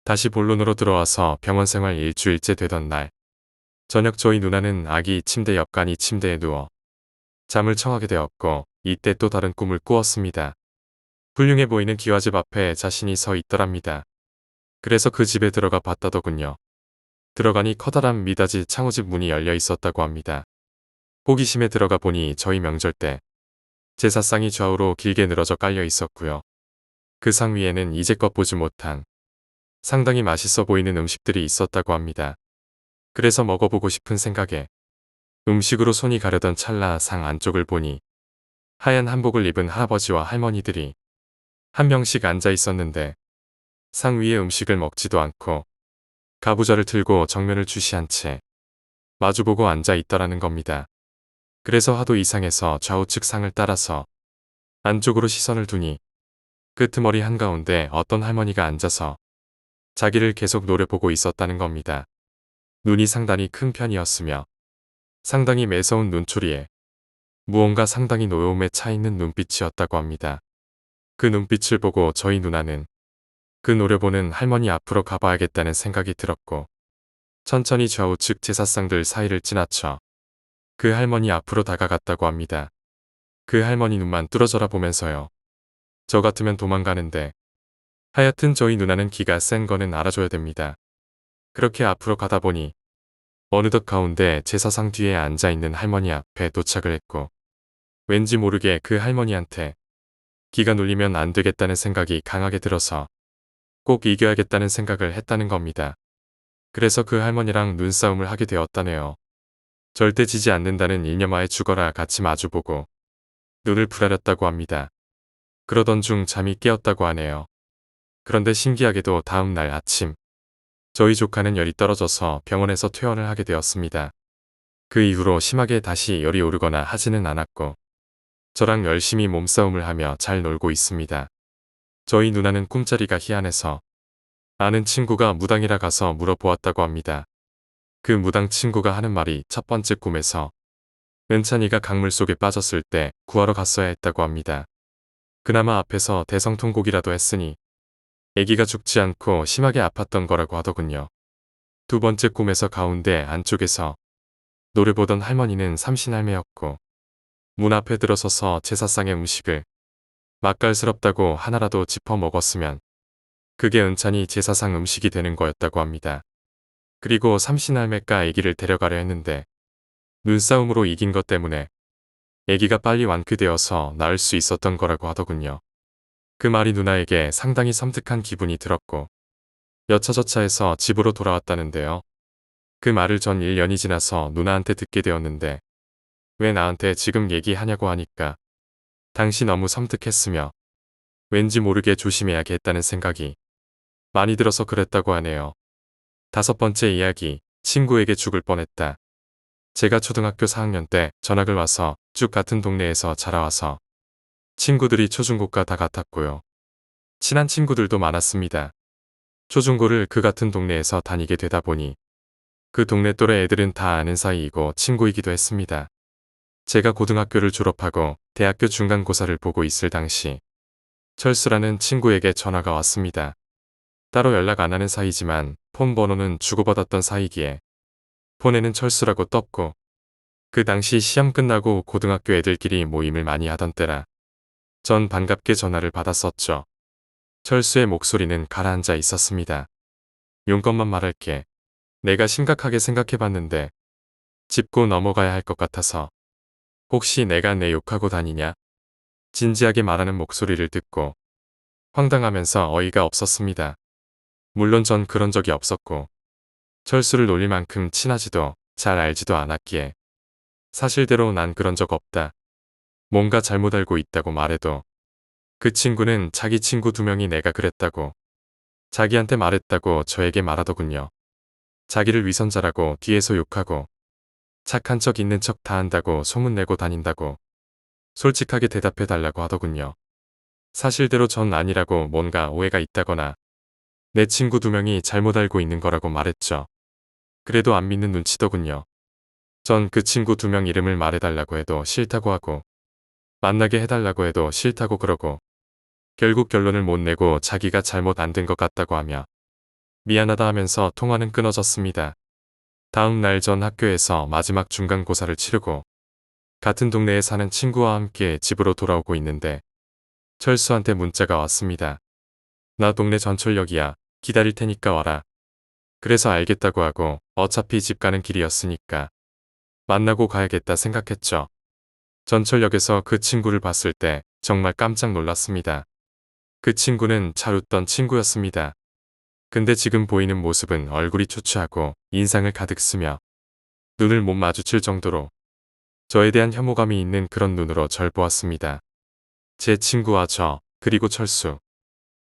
다시 본론으로 들어와서 병원 생활 일주일째 되던 날 저녁 저희 누나는 아기 침대 옆 간이 침대에 누워 잠을 청하게 되었고 이때 또 다른 꿈을 꾸었습니다. 훌륭해 보이는 기와집 앞에 자신이 서 있더랍니다. 그래서 그 집에 들어가 봤다더군요. 들어가니 커다란 미닫이 창호집 문이 열려 있었다고 합니다. 호기심에 들어가 보니 저희 명절 때 제사상이 좌우로 길게 늘어져 깔려 있었고요. 그 상 위에는 이제껏 보지 못한 상당히 맛있어 보이는 음식들이 있었다고 합니다. 그래서 먹어보고 싶은 생각에 음식으로 손이 가려던 찰나 상 안쪽을 보니 하얀 한복을 입은 할아버지와 할머니들이 한 명씩 앉아 있었는데 상 위에 음식을 먹지도 않고 가부좌를 틀고 정면을 주시한 채 마주보고 앉아 있더라는 겁니다. 그래서 하도 이상해서 좌우측 상을 따라서 안쪽으로 시선을 두니 끄트머리 한가운데 어떤 할머니가 앉아서 자기를 계속 노려보고 있었다는 겁니다. 눈이 상당히 큰 편이었으며 상당히 매서운 눈초리에 무언가 상당히 노여움에 차 있는 눈빛이었다고 합니다. 그 눈빛을 보고 저희 누나는 그 노려보는 할머니 앞으로 가봐야겠다는 생각이 들었고 천천히 좌우측 제사상들 사이를 지나쳐 그 할머니 앞으로 다가갔다고 합니다. 그 할머니 눈만 뚫어져라 보면서요. 저 같으면 도망가는데 하여튼 저희 누나는 기가 센 거는 알아줘야 됩니다. 그렇게 앞으로 가다 보니 어느덧 가운데 제사상 뒤에 앉아있는 할머니 앞에 도착을 했고 왠지 모르게 그 할머니한테 기가 눌리면 안 되겠다는 생각이 강하게 들어서 꼭 이겨야겠다는 생각을 했다는 겁니다. 그래서 그 할머니랑 눈싸움을 하게 되었다네요. 절대 지지 않는다는 일념하에 죽어라 같이 마주보고 눈을 부라렸다고 합니다. 그러던 중 잠이 깨었다고 하네요. 그런데 신기하게도 다음 날 아침 저희 조카는 열이 떨어져서 병원에서 퇴원을 하게 되었습니다. 그 이후로 심하게 다시 열이 오르거나 하지는 않았고 저랑 열심히 몸싸움을 하며 잘 놀고 있습니다. 저희 누나는 꿈자리가 희한해서 아는 친구가 무당이라 가서 물어보았다고 합니다. 그 무당 친구가 하는 말이 첫 번째 꿈에서 은찬이가 강물 속에 빠졌을 때 구하러 갔어야 했다고 합니다. 그나마 앞에서 대성통곡이라도 했으니 아기가 죽지 않고 심하게 아팠던 거라고 하더군요. 두 번째 꿈에서 가운데 안쪽에서 노래보던 할머니는 삼신할매였고 문 앞에 들어서서 제사상의 음식을 맛깔스럽다고 하나라도 짚어 먹었으면 그게 은찬이 제사상 음식이 되는 거였다고 합니다. 그리고 삼신할매가 아기를 데려가려 했는데 눈싸움으로 이긴 것 때문에 아기가 빨리 완쾌되어서 나을 수 있었던 거라고 하더군요. 그 말이 누나에게 상당히 섬뜩한 기분이 들었고 여차저차해서 집으로 돌아왔다는데요. 그 말을 전 1년이 지나서 누나한테 듣게 되었는데 왜 나한테 지금 얘기하냐고 하니까 당시 너무 섬뜩했으며 왠지 모르게 조심해야겠다는 생각이 많이 들어서 그랬다고 하네요. 다섯 번째 이야기, 친구에게 죽을 뻔했다. 제가 초등학교 4학년 때 전학을 와서 쭉 같은 동네에서 자라와서 친구들이 초중고가 다 같았고요. 친한 친구들도 많았습니다. 초중고를 그 같은 동네에서 다니게 되다 보니 그 동네 또래 애들은 다 아는 사이이고 친구이기도 했습니다. 제가 고등학교를 졸업하고 대학교 중간고사를 보고 있을 당시 철수라는 친구에게 전화가 왔습니다. 따로 연락 안 하는 사이지만 폰 번호는 주고받았던 사이기에 폰에는 철수라고 떴고 그 당시 시험 끝나고 고등학교 애들끼리 모임을 많이 하던 때라 전 반갑게 전화를 받았었죠. 철수의 목소리는 가라앉아 있었습니다. 용건만 말할게. 내가 심각하게 생각해봤는데 짚고 넘어가야 할 것 같아서 혹시 내가 내 욕하고 다니냐? 진지하게 말하는 목소리를 듣고 황당하면서 어이가 없었습니다. 물론 전 그런 적이 없었고 철수를 놀릴 만큼 친하지도 잘 알지도 않았기에 사실대로 난 그런 적 없다. 뭔가 잘못 알고 있다고 말해도 그 친구는 자기 친구 2명이 내가 그랬다고 자기한테 말했다고 저에게 말하더군요. 자기를 위선자라고 뒤에서 욕하고 착한 척 있는 척 다 한다고 소문내고 다닌다고 솔직하게 대답해달라고 하더군요. 사실대로 전 아니라고 뭔가 오해가 있다거나 내 친구 2명이 잘못 알고 있는 거라고 말했죠. 그래도 안 믿는 눈치더군요. 전 그 친구 2명 이름을 말해달라고 해도 싫다고 하고 만나게 해달라고 해도 싫다고 그러고 결국 결론을 못 내고 자기가 잘못 안 된 것 같다고 하며 미안하다 하면서 통화는 끊어졌습니다. 다음 날 전 학교에서 마지막 중간고사를 치르고 같은 동네에 사는 친구와 함께 집으로 돌아오고 있는데 철수한테 문자가 왔습니다. 나 동네 전철역이야. 기다릴 테니까 와라. 그래서 알겠다고 하고 어차피 집 가는 길이었으니까 만나고 가야겠다 생각했죠. 전철역에서 그 친구를 봤을 때 정말 깜짝 놀랐습니다. 그 친구는 잘 웃던 친구였습니다. 근데 지금 보이는 모습은 얼굴이 초췌하고 인상을 가득 쓰며 눈을 못 마주칠 정도로 저에 대한 혐오감이 있는 그런 눈으로 절 보았습니다. 제 친구와 저, 그리고 철수.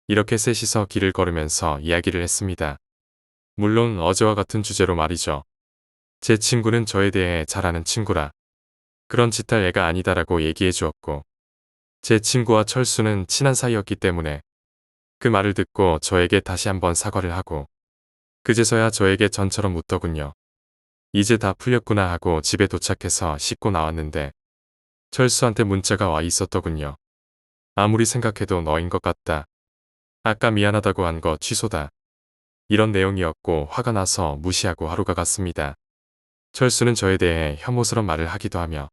이렇게 셋이서 길을 걸으면서 이야기를 했습니다. 물론 어제와 같은 주제로 말이죠. 제 친구는 저에 대해 잘 아는 친구라 그런 짓 할 애가 아니다라고 얘기해 주었고 제 친구와 철수는 친한 사이였기 때문에 그 말을 듣고 저에게 다시 한번 사과를 하고 그제서야 저에게 전처럼 웃더군요. 이제 다 풀렸구나 하고 집에 도착해서 씻고 나왔는데 철수한테 문자가 와 있었더군요. 아무리 생각해도 너인 것 같다. 아까 미안하다고 한 거 취소다. 이런 내용이었고 화가 나서 무시하고 하루가 갔습니다. 철수는 저에 대해 혐오스러운 말을 하기도 하며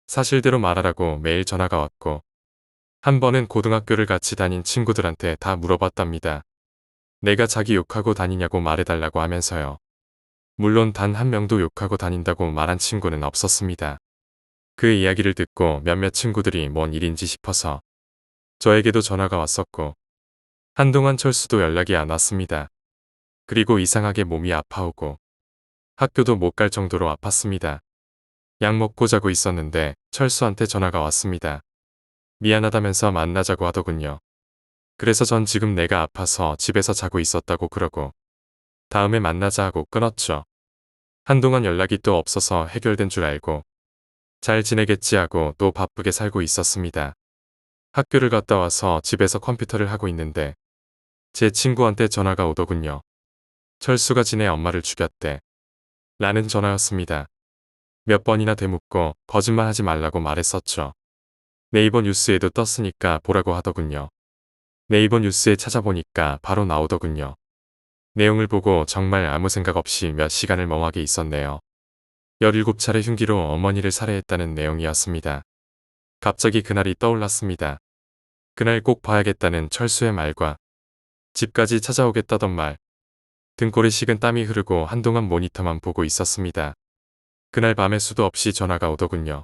사실대로 말하라고 매일 전화가 왔고 한 번은 고등학교를 같이 다닌 친구들한테 다 물어봤답니다. 내가 자기 욕하고 다니냐고 말해달라고 하면서요. 물론 단 한 명도 욕하고 다닌다고 말한 친구는 없었습니다. 그 이야기를 듣고 몇몇 친구들이 뭔 일인지 싶어서 저에게도 전화가 왔었고 한동안 철수도 연락이 안 왔습니다. 그리고 이상하게 몸이 아파오고 학교도 못 갈 정도로 아팠습니다. 약 먹고 자고 있었는데 철수한테 전화가 왔습니다. 미안하다면서 만나자고 하더군요. 그래서 전 지금 내가 아파서 집에서 자고 있었다고 그러고 다음에 만나자 하고 끊었죠. 한동안 연락이 또 없어서 해결된 줄 알고 잘 지내겠지 하고 또 바쁘게 살고 있었습니다. 학교를 갔다 와서 집에서 컴퓨터를 하고 있는데 제 친구한테 전화가 오더군요. 철수가 지네 엄마를 죽였대. 라는 전화였습니다. 몇 번이나 되묻고 거짓말하지 말라고 말했었죠. 네이버 뉴스에도 떴으니까 보라고 하더군요. 네이버 뉴스에 찾아보니까 바로 나오더군요. 내용을 보고 정말 아무 생각 없이 몇 시간을 멍하게 있었네요. 17차례 흉기로 어머니를 살해했다는 내용이었습니다. 갑자기 그날이 떠올랐습니다. 그날 꼭 봐야겠다는 철수의 말과 집까지 찾아오겠다던 말. 등골에 식은 땀이 흐르고 한동안 모니터만 보고 있었습니다. 그날 밤에 수도 없이 전화가 오더군요.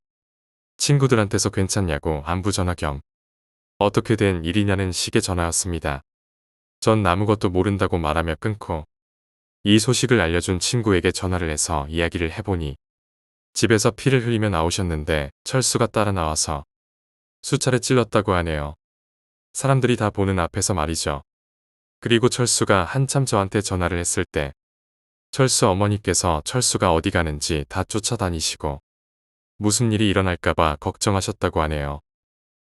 친구들한테서 괜찮냐고 안부 전화 겸 어떻게 된 일이냐는 식의 전화였습니다. 전 아무것도 모른다고 말하며 끊고 이 소식을 알려준 친구에게 전화를 해서 이야기를 해보니 집에서 피를 흘리며 나오셨는데 철수가 따라 나와서 수차례 찔렀다고 하네요. 사람들이 다 보는 앞에서 말이죠. 그리고 철수가 한참 저한테 전화를 했을 때 철수 어머니께서 철수가 어디 가는지 다 쫓아다니시고 무슨 일이 일어날까봐 걱정하셨다고 하네요.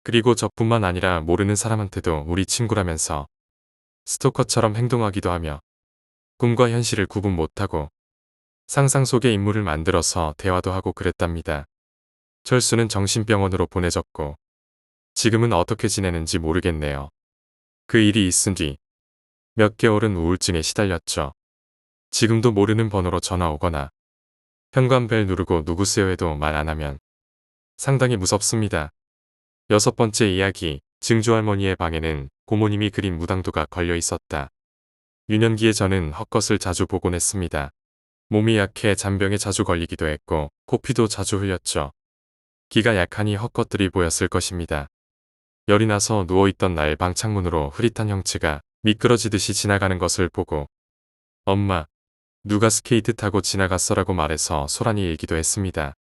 그리고 저뿐만 아니라 모르는 사람한테도 우리 친구라면서 스토커처럼 행동하기도 하며 꿈과 현실을 구분 못하고 상상 속의 인물을 만들어서 대화도 하고 그랬답니다. 철수는 정신병원으로 보내졌고 지금은 어떻게 지내는지 모르겠네요. 그 일이 있은 뒤 몇 개월은 우울증에 시달렸죠. 지금도 모르는 번호로 전화 오거나 현관벨 누르고 누구세요 해도 말 안 하면 상당히 무섭습니다. 6번째 이야기, 증조할머니의 방에는 고모님이 그린 무당도가 걸려 있었다. 유년기에 저는 헛것을 자주 보곤 했습니다. 몸이 약해 잔병에 자주 걸리기도 했고 코피도 자주 흘렸죠. 기가 약하니 헛것들이 보였을 것입니다. 열이 나서 누워있던 날 방 창문으로 흐릿한 형체가 미끄러지듯이 지나가는 것을 보고 엄마, 누가 스케이트 타고 지나갔어라고 말해서 소란이 일기도 했습니다.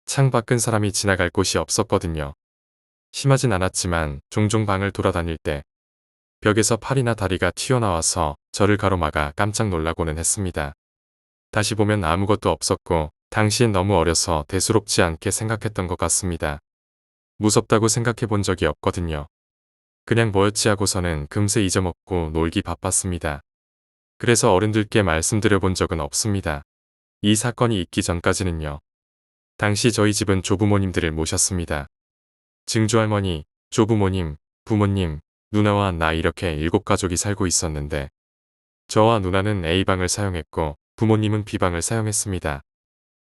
창밖은 사람이 지나갈 곳이 없었거든요. 심하진 않았지만 종종 방을 돌아다닐 때 벽에서 팔이나 다리가 튀어나와서 저를 가로막아 깜짝 놀라고는 했습니다. 다시 보면 아무것도 없었고 당시엔 너무 어려서 대수롭지 않게 생각했던 것 같습니다. 무섭다고 생각해 본 적이 없거든요. 그냥 뭐였지 하고서는 금세 잊어먹고 놀기 바빴습니다. 그래서 어른들께 말씀드려 본 적은 없습니다. 이 사건이 있기 전까지는요. 당시 저희 집은 조부모님들을 모셨습니다. 증조할머니, 조부모님, 부모님, 누나와 나 이렇게 7가족이 살고 있었는데 저와 누나는 A방을 사용했고 부모님은 B방을 사용했습니다.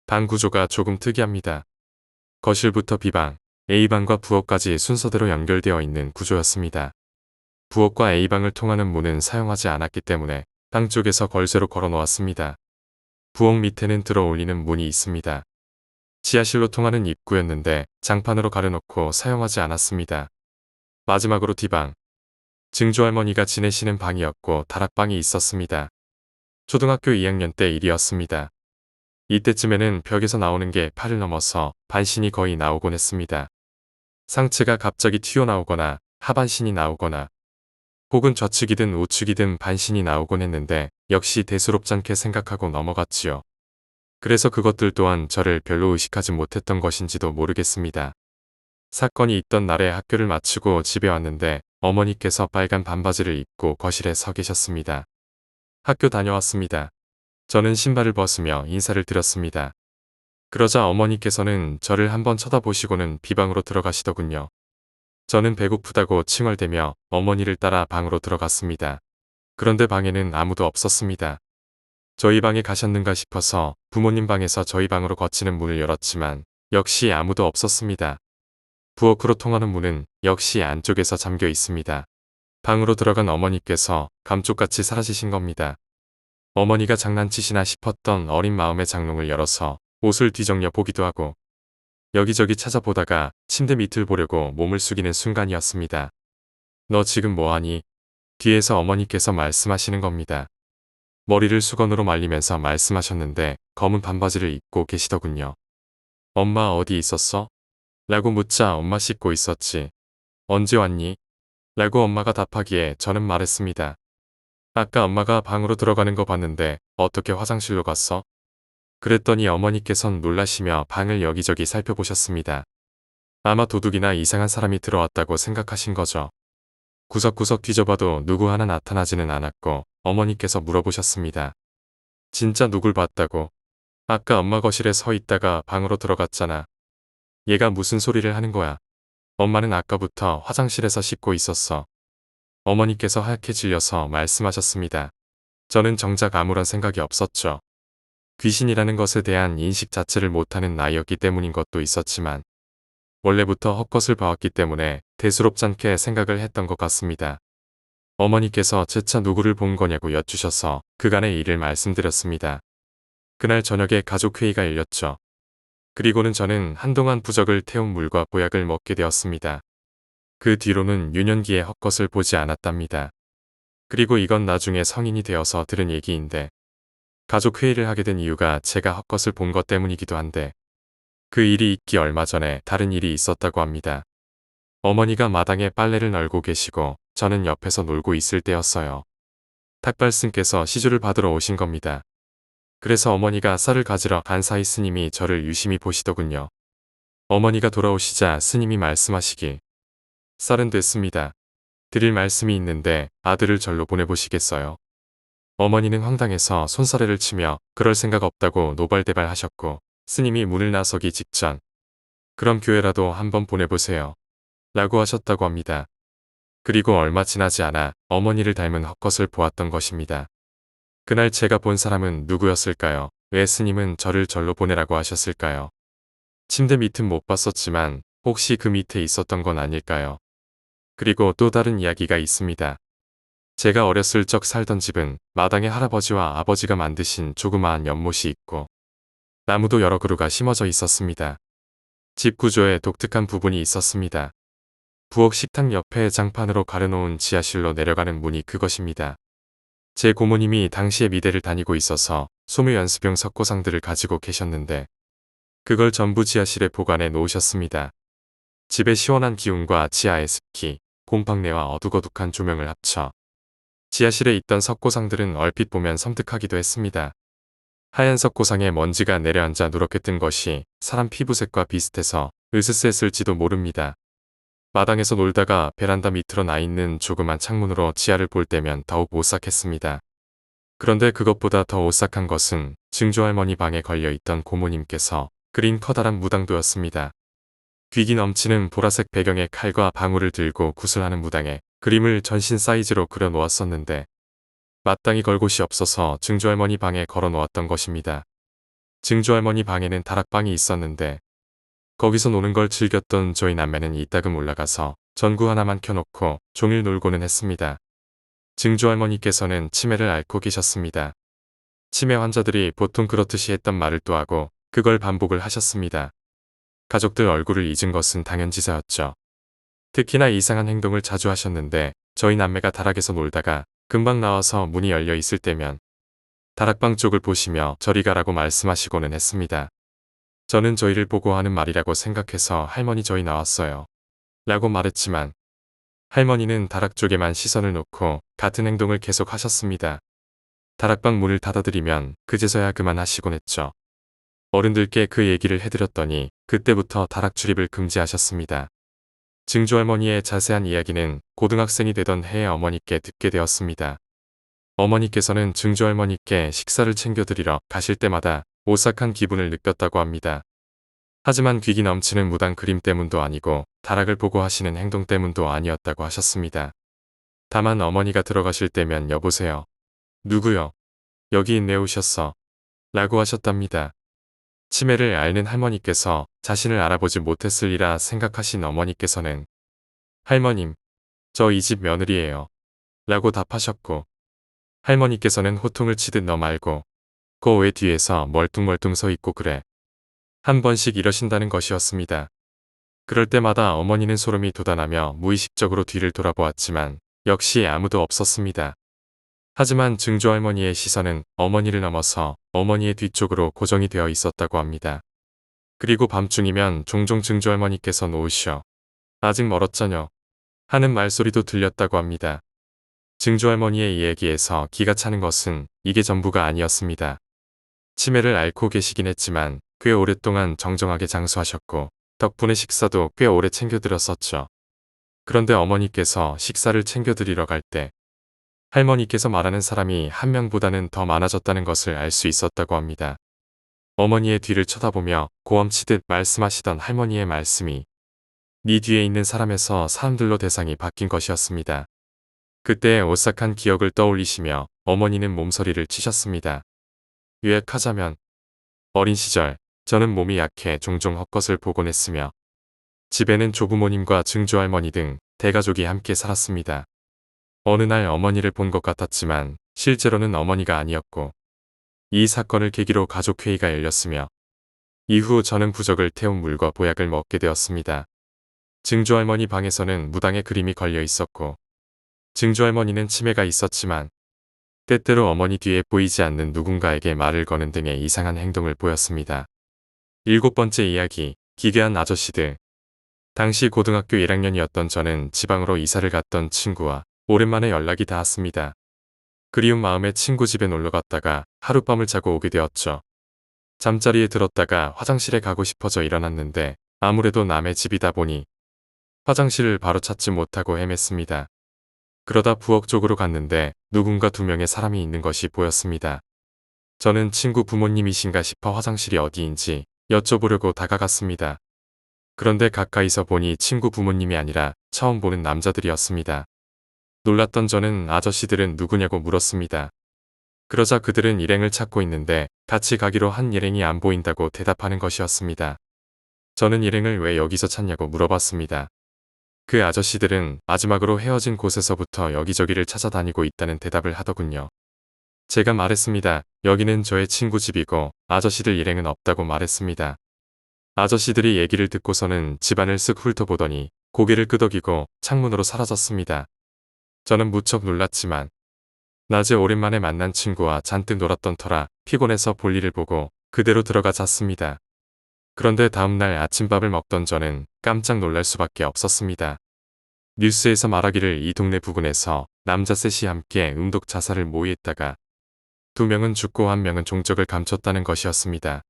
방 구조가 조금 특이합니다. 거실부터 B방, A방과 부엌까지 순서대로 연결되어 있는 구조였습니다. 부엌과 A방을 통하는 문은 사용하지 않았기 때문에 방 쪽에서 걸쇠로 걸어 놓았습니다. 부엌 밑에는 들어 올리는 문이 있습니다. 지하실로 통하는 입구였는데 장판으로 가려놓고 사용하지 않았습니다. 마지막으로 D방. 증조할머니가 지내시는 방이었고 다락방이 있었습니다. 초등학교 2학년 때 일이었습니다. 이때쯤에는 벽에서 나오는 게 팔을 넘어서 반신이 거의 나오곤 했습니다. 상체가 갑자기 튀어나오거나 하반신이 나오거나 혹은 좌측이든 우측이든 반신이 나오곤 했는데 역시 대수롭잖게 생각하고 넘어갔지요. 그래서 그것들 또한 저를 별로 의식하지 못했던 것인지도 모르겠습니다. 사건이 있던 날에 학교를 마치고 집에 왔는데 어머니께서 빨간 반바지를 입고 거실에 서 계셨습니다. 학교 다녀왔습니다. 저는 신발을 벗으며 인사를 드렸습니다. 그러자 어머니께서는 저를 한번 쳐다보시고는 B방으로 들어가시더군요. 저는 배고프다고 칭얼대며 어머니를 따라 방으로 들어갔습니다. 그런데 방에는 아무도 없었습니다. 저희 방에 가셨는가 싶어서 부모님 방에서 저희 방으로 거치는 문을 열었지만 역시 아무도 없었습니다. 부엌으로 통하는 문은 역시 안쪽에서 잠겨 있습니다. 방으로 들어간 어머니께서 감쪽같이 사라지신 겁니다. 어머니가 장난치시나 싶었던 어린 마음의 장롱을 열어서 옷을 뒤적여 보기도 하고 여기저기 찾아보다가 침대 밑을 보려고 몸을 숙이는 순간이었습니다. 너 지금 뭐하니? 뒤에서 어머니께서 말씀하시는 겁니다. 머리를 수건으로 말리면서 말씀하셨는데 검은 반바지를 입고 계시더군요. 엄마 어디 있었어? 라고 묻자 엄마 씻고 있었지. 언제 왔니? 라고 엄마가 답하기에 저는 말했습니다. 아까 엄마가 방으로 들어가는 거 봤는데 어떻게 화장실로 갔어? 그랬더니 어머니께선 놀라시며 방을 여기저기 살펴보셨습니다. 아마 도둑이나 이상한 사람이 들어왔다고 생각하신 거죠. 구석구석 뒤져봐도 누구 하나 나타나지는 않았고 어머니께서 물어보셨습니다. 진짜 누굴 봤다고? 아까 엄마 거실에 서 있다가 방으로 들어갔잖아. 얘가 무슨 소리를 하는 거야? 엄마는 아까부터 화장실에서 씻고 있었어. 어머니께서 하얗게 질려서 말씀하셨습니다. 저는 정작 아무런 생각이 없었죠. 귀신이라는 것에 대한 인식 자체를 못하는 나이였기 때문인 것도 있었지만 원래부터 헛것을 봐왔기 때문에 대수롭잖게 생각을 했던 것 같습니다. 어머니께서 재차 누구를 본 거냐고 여쭈셔서 그간의 일을 말씀드렸습니다. 그날 저녁에 가족회의가 열렸죠. 그리고는 저는 한동안 부적을 태운 물과 보약을 먹게 되었습니다. 그 뒤로는 유년기에 헛것을 보지 않았답니다. 그리고 이건 나중에 성인이 되어서 들은 얘기인데 가족회의를 하게 된 이유가 제가 헛것을 본 것 때문이기도 한데 그 일이 있기 얼마 전에 다른 일이 있었다고 합니다. 어머니가 마당에 빨래를 널고 계시고 저는 옆에서 놀고 있을 때였어요. 탁발스님께서 시주를 받으러 오신 겁니다. 그래서 어머니가 쌀을 가지러 간 사이 스님이 저를 유심히 보시더군요. 어머니가 돌아오시자 스님이 말씀하시길. 쌀은 됐습니다. 드릴 말씀이 있는데 아들을 절로 보내보시겠어요? 어머니는 황당해서 손사래를 치며 그럴 생각 없다고 노발대발 하셨고 스님이 문을 나서기 직전 그럼 교회라도 한번 보내보세요. 라고 하셨다고 합니다. 그리고 얼마 지나지 않아 어머니를 닮은 헛것을 보았던 것입니다. 그날 제가 본 사람은 누구였을까요? 왜 스님은 저를 절로 보내라고 하셨을까요? 침대 밑은 못 봤었지만 혹시 그 밑에 있었던 건 아닐까요? 그리고 또 다른 이야기가 있습니다. 제가 어렸을 적 살던 집은 마당에 할아버지와 아버지가 만드신 조그마한 연못이 있고 나무도 여러 그루가 심어져 있었습니다. 집 구조에 독특한 부분이 있었습니다. 부엌 식탁 옆에 장판으로 가려놓은 지하실로 내려가는 문이 그것입니다. 제 고모님이 당시에 미대를 다니고 있어서 소묘 연습용 석고상들을 가지고 계셨는데 그걸 전부 지하실에 보관해 놓으셨습니다. 집의 시원한 기운과 지하의 습기, 곰팡내와 어둑어둑한 조명을 합쳐 지하실에 있던 석고상들은 얼핏 보면 섬뜩하기도 했습니다. 하얀 석고상에 먼지가 내려앉아 누렇게 뜬 것이 사람 피부색과 비슷해서 으스스했을지도 모릅니다. 마당에서 놀다가 베란다 밑으로 나 있는 조그만 창문으로 지하를 볼 때면 더욱 오싹했습니다. 그런데 그것보다 더 오싹한 것은 증조할머니 방에 걸려있던 고모님께서 그린 커다란 무당도였습니다. 귀기 넘치는 보라색 배경의 칼과 방울을 들고 구슬하는 무당에 그림을 전신 사이즈로 그려 놓았었는데 마땅히 걸 곳이 없어서 증조할머니 방에 걸어 놓았던 것입니다. 증조할머니 방에는 다락방이 있었는데 거기서 노는 걸 즐겼던 저희 남매는 이따금 올라가서 전구 하나만 켜놓고 종일 놀고는 했습니다. 증조할머니께서는 치매를 앓고 계셨습니다. 치매 환자들이 보통 그렇듯이 했던 말을 또 하고 그걸 반복을 하셨습니다. 가족들 얼굴을 잊은 것은 당연지사였죠. 특히나 이상한 행동을 자주 하셨는데 저희 남매가 다락에서 놀다가 금방 나와서 문이 열려 있을 때면 다락방 쪽을 보시며 저리 가라고 말씀하시고는 했습니다. 저는 저희를 보고 하는 말이라고 생각해서 할머니 저희 나왔어요. 라고 말했지만 할머니는 다락 쪽에만 시선을 놓고 같은 행동을 계속 하셨습니다. 다락방 문을 닫아드리면 그제서야 그만하시곤 했죠. 어른들께 그 얘기를 해드렸더니 그때부터 다락 출입을 금지하셨습니다. 증조할머니의 자세한 이야기는 고등학생이 되던 해에 어머니께 듣게 되었습니다. 어머니께서는 증조할머니께 식사를 챙겨드리러 가실 때마다 오싹한 기분을 느꼈다고 합니다. 하지만 귀기 넘치는 무당 그림 때문도 아니고 다락을 보고 하시는 행동 때문도 아니었다고 하셨습니다. 다만 어머니가 들어가실 때면 여보세요. 누구요? 여기 있네 오셨어. 라고 하셨답니다. 치매를 앓는 할머니께서 자신을 알아보지 못했으리라 생각하신 어머니께서는 할머님, 저 이 집 며느리예요. 라고 답하셨고 할머니께서는 호통을 치듯 너 말고 그 왜 뒤에서 멀뚱멀뚱 서 있고 그래. 한 번씩 이러신다는 것이었습니다. 그럴 때마다 어머니는 소름이 돋아나며 무의식적으로 뒤를 돌아보았지만 역시 아무도 없었습니다. 하지만 증조할머니의 시선은 어머니를 넘어서 어머니의 뒤쪽으로 고정이 되어 있었다고 합니다. 그리고 밤중이면 종종 증조할머니께서 놓으셔. 아직 멀었잖여. 하는 말소리도 들렸다고 합니다. 증조할머니의 이야기에서 기가 차는 것은 이게 전부가 아니었습니다. 치매를 앓고 계시긴 했지만 꽤 오랫동안 정정하게 장수하셨고 덕분에 식사도 꽤 오래 챙겨드렸었죠. 그런데 어머니께서 식사를 챙겨드리러 갈 때 할머니께서 말하는 사람이 한 명보다는 더 많아졌다는 것을 알 수 있었다고 합니다. 어머니의 뒤를 쳐다보며 고함치듯 말씀하시던 할머니의 말씀이 네 뒤에 있는 사람에서 사람들로 대상이 바뀐 것이었습니다. 그때의 오싹한 기억을 떠올리시며 어머니는 몸서리를 치셨습니다. 요약하자면 어린 시절 저는 몸이 약해 종종 헛것을 보곤 했으며 집에는 조부모님과 증조할머니 등 대가족이 함께 살았습니다. 어느 날 어머니를 본 것 같았지만 실제로는 어머니가 아니었고 이 사건을 계기로 가족회의가 열렸으며 이후 저는 부적을 태운 물과 보약을 먹게 되었습니다. 증조할머니 방에서는 무당의 그림이 걸려 있었고 증조할머니는 치매가 있었지만 때때로 어머니 뒤에 보이지 않는 누군가에게 말을 거는 등의 이상한 행동을 보였습니다. 7번째 이야기, 기괴한 아저씨들. 당시 고등학교 1학년이었던 저는 지방으로 이사를 갔던 친구와 오랜만에 연락이 닿았습니다. 그리운 마음에 친구 집에 놀러 갔다가 하룻밤을 자고 오게 되었죠. 잠자리에 들었다가 화장실에 가고 싶어져 일어났는데 아무래도 남의 집이다 보니 화장실을 바로 찾지 못하고 헤맸습니다. 그러다 부엌 쪽으로 갔는데 누군가 2명의 사람이 있는 것이 보였습니다. 저는 친구 부모님이신가 싶어 화장실이 어디인지 여쭤보려고 다가갔습니다. 그런데 가까이서 보니 친구 부모님이 아니라 처음 보는 남자들이었습니다. 놀랐던 저는 아저씨들은 누구냐고 물었습니다. 그러자 그들은 일행을 찾고 있는데 같이 가기로 한 일행이 안 보인다고 대답하는 것이었습니다. 저는 일행을 왜 여기서 찾냐고 물어봤습니다. 그 아저씨들은 마지막으로 헤어진 곳에서부터 여기저기를 찾아다니고 있다는 대답을 하더군요. 제가 말했습니다. 여기는 저의 친구 집이고 아저씨들 일행은 없다고 말했습니다. 아저씨들이 얘기를 듣고서는 집안을 쓱 훑어보더니 고개를 끄덕이고 창문으로 사라졌습니다. 저는 무척 놀랐지만 낮에 오랜만에 만난 친구와 잔뜩 놀았던 터라 피곤해서 볼일을 보고 그대로 들어가 잤습니다. 그런데 다음날 아침밥을 먹던 저는 깜짝 놀랄 수밖에 없었습니다. 뉴스에서 말하기를 이 동네 부근에서 남자 셋이 함께 음독 자살을 모의했다가 2명은 죽고 1명은 종적을 감췄다는 것이었습니다.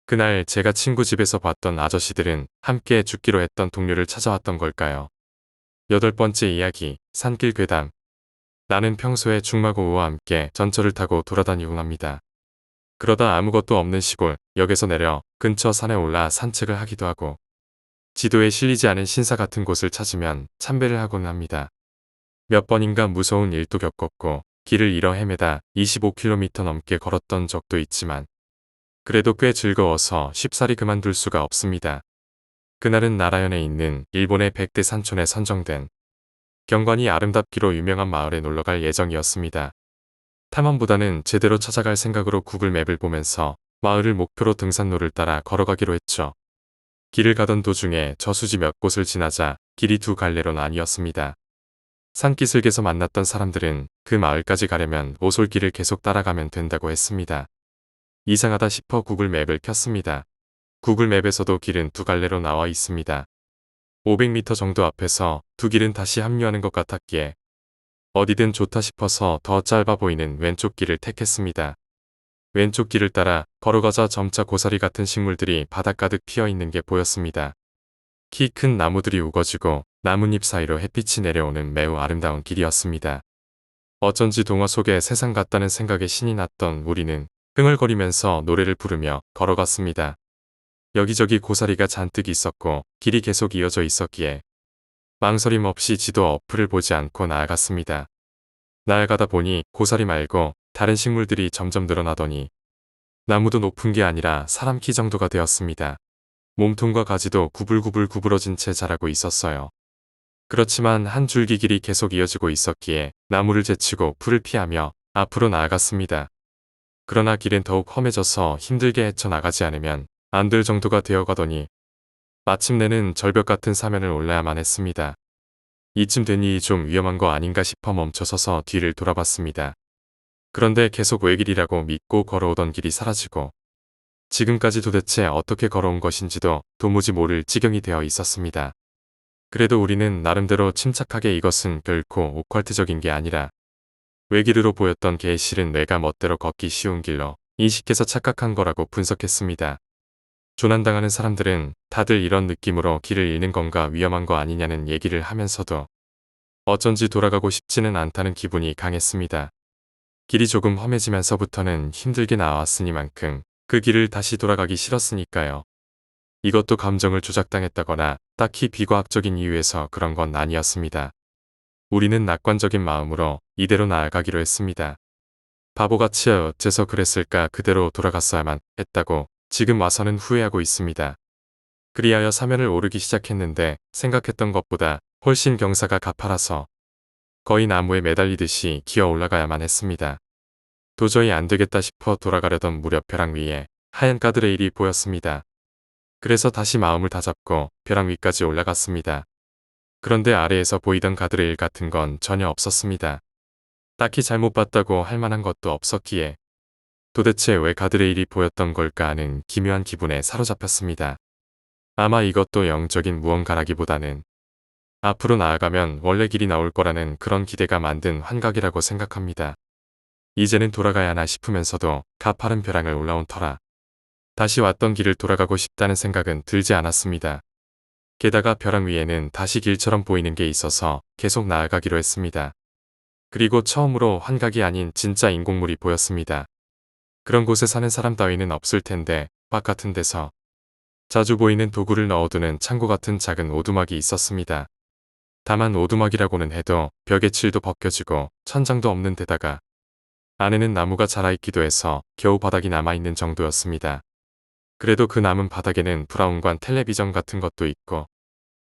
그날 제가 친구 집에서 봤던 아저씨들은 함께 죽기로 했던 동료를 찾아왔던 걸까요? 8번째 이야기, 산길 괴담. 나는 평소에 중마고우와 함께 전철을 타고 돌아다니곤 합니다. 그러다 아무것도 없는 시골, 역에서 내려 근처 산에 올라 산책을 하기도 하고 지도에 실리지 않은 신사 같은 곳을 찾으면 참배를 하곤 합니다. 몇 번인가 무서운 일도 겪었고 길을 잃어 헤매다 25km 넘게 걸었던 적도 있지만 그래도 꽤 즐거워서 쉽사리 그만둘 수가 없습니다. 그날은 나라현에 있는 일본의 백대 산촌에 선정된 경관이 아름답기로 유명한 마을에 놀러갈 예정이었습니다. 탐험보다는 제대로 찾아갈 생각으로 구글맵을 보면서 마을을 목표로 등산로를 따라 걸어가기로 했죠. 길을 가던 도중에 저수지 몇 곳을 지나자 길이 두 갈래로 나뉘었습니다. 산기슭에서 만났던 사람들은 그 마을까지 가려면 오솔길을 계속 따라가면 된다고 했습니다. 이상하다 싶어 구글맵을 켰습니다. 구글맵에서도 길은 두 갈래로 나와 있습니다. 500m 정도 앞에서 두 길은 다시 합류하는 것 같았기에 어디든 좋다 싶어서 더 짧아 보이는 왼쪽 길을 택했습니다. 왼쪽 길을 따라 걸어가자 점차 고사리 같은 식물들이 바닥 가득 피어 있는 게 보였습니다. 키 큰 나무들이 우거지고 나뭇잎 사이로 햇빛이 내려오는 매우 아름다운 길이었습니다. 어쩐지 동화 속의 세상 같다는 생각에 신이 났던 우리는 흥얼거리면서 노래를 부르며 걸어갔습니다. 여기저기 고사리가 잔뜩 있었고 길이 계속 이어져 있었기에 망설임 없이 지도 어플을 보지 않고 나아갔습니다. 나아가다 보니 고사리 말고 다른 식물들이 점점 늘어나더니 나무도 높은 게 아니라 사람 키 정도가 되었습니다. 몸통과 가지도 구불구불 구부러진 채 자라고 있었어요. 그렇지만 한 줄기 길이 계속 이어지고 있었기에 나무를 제치고 풀을 피하며 앞으로 나아갔습니다. 그러나 길은 더욱 험해져서 힘들게 헤쳐나가지 않으면 안 될 정도가 되어가더니 마침내는 절벽 같은 사면을 올라야만 했습니다. 이쯤 되니 좀 위험한 거 아닌가 싶어 멈춰서서 뒤를 돌아봤습니다. 그런데 계속 외길이라고 믿고 걸어오던 길이 사라지고 지금까지 도대체 어떻게 걸어온 것인지도 도무지 모를 지경이 되어 있었습니다. 그래도 우리는 나름대로 침착하게 이것은 결코 오컬트적인 게 아니라 외길으로 보였던 게 실은 뇌가 멋대로 걷기 쉬운 길로 인식해서 착각한 거라고 분석했습니다. 조난당하는 사람들은 다들 이런 느낌으로 길을 잃는 건가 위험한 거 아니냐는 얘기를 하면서도 어쩐지 돌아가고 싶지는 않다는 기분이 강했습니다. 길이 조금 험해지면서부터는 힘들게 나왔으니만큼 그 길을 다시 돌아가기 싫었으니까요. 이것도 감정을 조작당했다거나 딱히 비과학적인 이유에서 그런 건 아니었습니다. 우리는 낙관적인 마음으로 이대로 나아가기로 했습니다. 바보같이 어째서 그랬을까 그대로 돌아갔어야만 했다고 지금 와서는 후회하고 있습니다. 그리하여 사면을 오르기 시작했는데 생각했던 것보다 훨씬 경사가 가파라서 거의 나무에 매달리듯이 기어 올라가야만 했습니다. 도저히 안 되겠다 싶어 돌아가려던 무렵 벼랑 위에 하얀 가드레일이 보였습니다. 그래서 다시 마음을 다잡고 벼랑 위까지 올라갔습니다. 그런데 아래에서 보이던 가드레일 같은 건 전혀 없었습니다. 딱히 잘못 봤다고 할 만한 것도 없었기에 도대체 왜 가드레일이 보였던 걸까 하는 기묘한 기분에 사로잡혔습니다. 아마 이것도 영적인 무언가라기보다는 앞으로 나아가면 원래 길이 나올 거라는 그런 기대가 만든 환각이라고 생각합니다. 이제는 돌아가야 하나 싶으면서도 가파른 벼랑을 올라온 터라 다시 왔던 길을 돌아가고 싶다는 생각은 들지 않았습니다. 게다가 벼랑 위에는 다시 길처럼 보이는 게 있어서 계속 나아가기로 했습니다. 그리고 처음으로 환각이 아닌 진짜 인공물이 보였습니다. 그런 곳에 사는 사람 따위는 없을 텐데 밭 같은 데서 자주 보이는 도구를 넣어두는 창고 같은 작은 오두막이 있었습니다. 다만 오두막이라고는 해도 벽의 칠도 벗겨지고 천장도 없는 데다가 안에는 나무가 자라있기도 해서 겨우 바닥이 남아있는 정도였습니다. 그래도 그 남은 바닥에는 브라운관 텔레비전 같은 것도 있고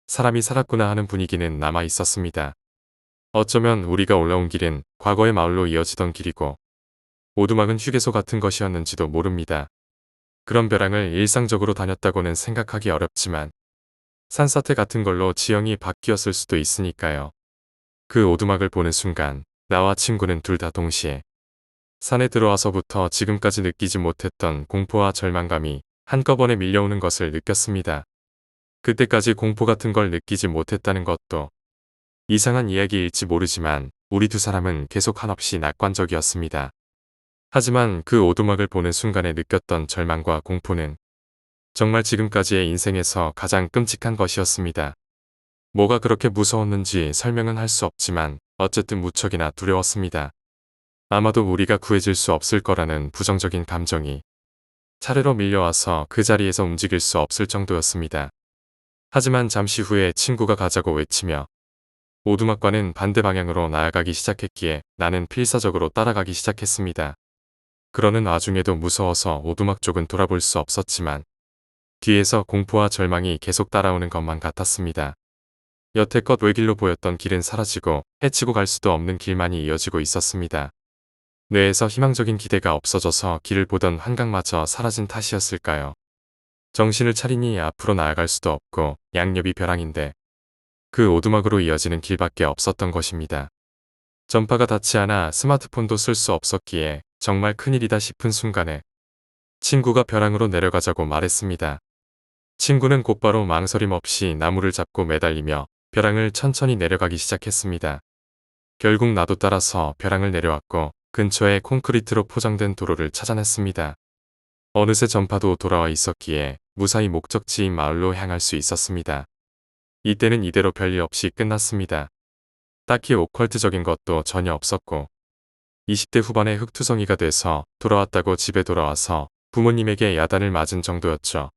사람이 살았구나 하는 분위기는 남아 있었습니다. 어쩌면 우리가 올라온 길은 과거의 마을로 이어지던 길이고 오두막은 휴게소 같은 것이었는지도 모릅니다. 그런 벼랑을 일상적으로 다녔다고는 생각하기 어렵지만 산사태 같은 걸로 지형이 바뀌었을 수도 있으니까요. 그 오두막을 보는 순간 나와 친구는 둘 다 동시에 산에 들어와서부터 지금까지 느끼지 못했던 공포와 절망감이 한꺼번에 밀려오는 것을 느꼈습니다. 그때까지 공포 같은 걸 느끼지 못했다는 것도 이상한 이야기일지 모르지만 우리 두 사람은 계속 한없이 낙관적이었습니다. 하지만 그 오두막을 보는 순간에 느꼈던 절망과 공포는 정말 지금까지의 인생에서 가장 끔찍한 것이었습니다. 뭐가 그렇게 무서웠는지 설명은 할 수 없지만 어쨌든 무척이나 두려웠습니다. 아마도 우리가 구해질 수 없을 거라는 부정적인 감정이 차례로 밀려와서 그 자리에서 움직일 수 없을 정도였습니다. 하지만 잠시 후에 친구가 가자고 외치며 오두막과는 반대 방향으로 나아가기 시작했기에 나는 필사적으로 따라가기 시작했습니다. 그러는 와중에도 무서워서 오두막 쪽은 돌아볼 수 없었지만 뒤에서 공포와 절망이 계속 따라오는 것만 같았습니다. 여태껏 외길로 보였던 길은 사라지고 헤치고 갈 수도 없는 길만이 이어지고 있었습니다. 뇌에서 희망적인 기대가 없어져서 길을 보던 환각마저 사라진 탓이었을까요? 정신을 차리니 앞으로 나아갈 수도 없고 양옆이 벼랑인데 그 오두막으로 이어지는 길밖에 없었던 것입니다. 전파가 닿지 않아 스마트폰도 쓸 수 없었기에 정말 큰일이다 싶은 순간에 친구가 벼랑으로 내려가자고 말했습니다. 친구는 곧바로 망설임 없이 나무를 잡고 매달리며 벼랑을 천천히 내려가기 시작했습니다. 결국 나도 따라서 벼랑을 내려왔고 근처에 콘크리트로 포장된 도로를 찾아냈습니다. 어느새 전파도 돌아와 있었기에 무사히 목적지인 마을로 향할 수 있었습니다. 이때는 이대로 별일 없이 끝났습니다. 딱히 오컬트적인 것도 전혀 없었고 20대 후반의 흑투성이가 돼서 돌아왔다고 집에 돌아와서 부모님에게 야단을 맞은 정도였죠.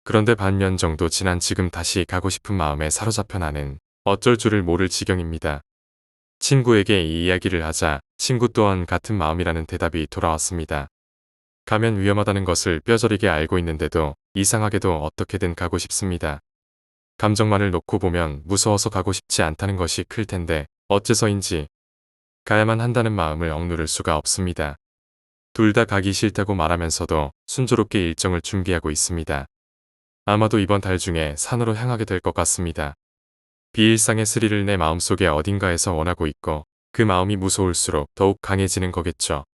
그런데 반년 정도 지난 지금 다시 가고 싶은 마음에 사로잡혀 나는 어쩔 줄을 모를 지경입니다. 친구에게 이 이야기를 하자 친구 또한 같은 마음이라는 대답이 돌아왔습니다. 가면 위험하다는 것을 뼈저리게 알고 있는데도 이상하게도 어떻게든 가고 싶습니다. 감정만을 놓고 보면 무서워서 가고 싶지 않다는 것이 클 텐데 어째서인지 가야만 한다는 마음을 억누를 수가 없습니다. 둘 다 가기 싫다고 말하면서도 순조롭게 일정을 준비하고 있습니다. 아마도 이번 달 중에 산으로 향하게 될 것 같습니다. 비일상의 스릴을 내 마음속에 어딘가에서 원하고 있고 그 마음이 무서울수록 더욱 강해지는 거겠죠.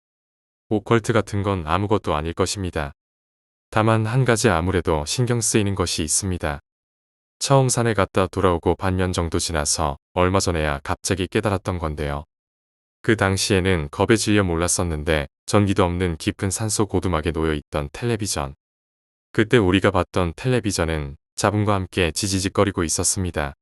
오컬트 같은 건 아무것도 아닐 것입니다. 다만 한 가지 아무래도 신경 쓰이는 것이 있습니다. 처음 산에 갔다 돌아오고 반년 정도 지나서 얼마 전에야 갑자기 깨달았던 건데요. 그 당시에는 겁에 질려 몰랐었는데 전기도 없는 깊은 산속 오두막에 놓여있던 텔레비전. 그때 우리가 봤던 텔레비전은 잡음과 함께 지지직거리고 있었습니다.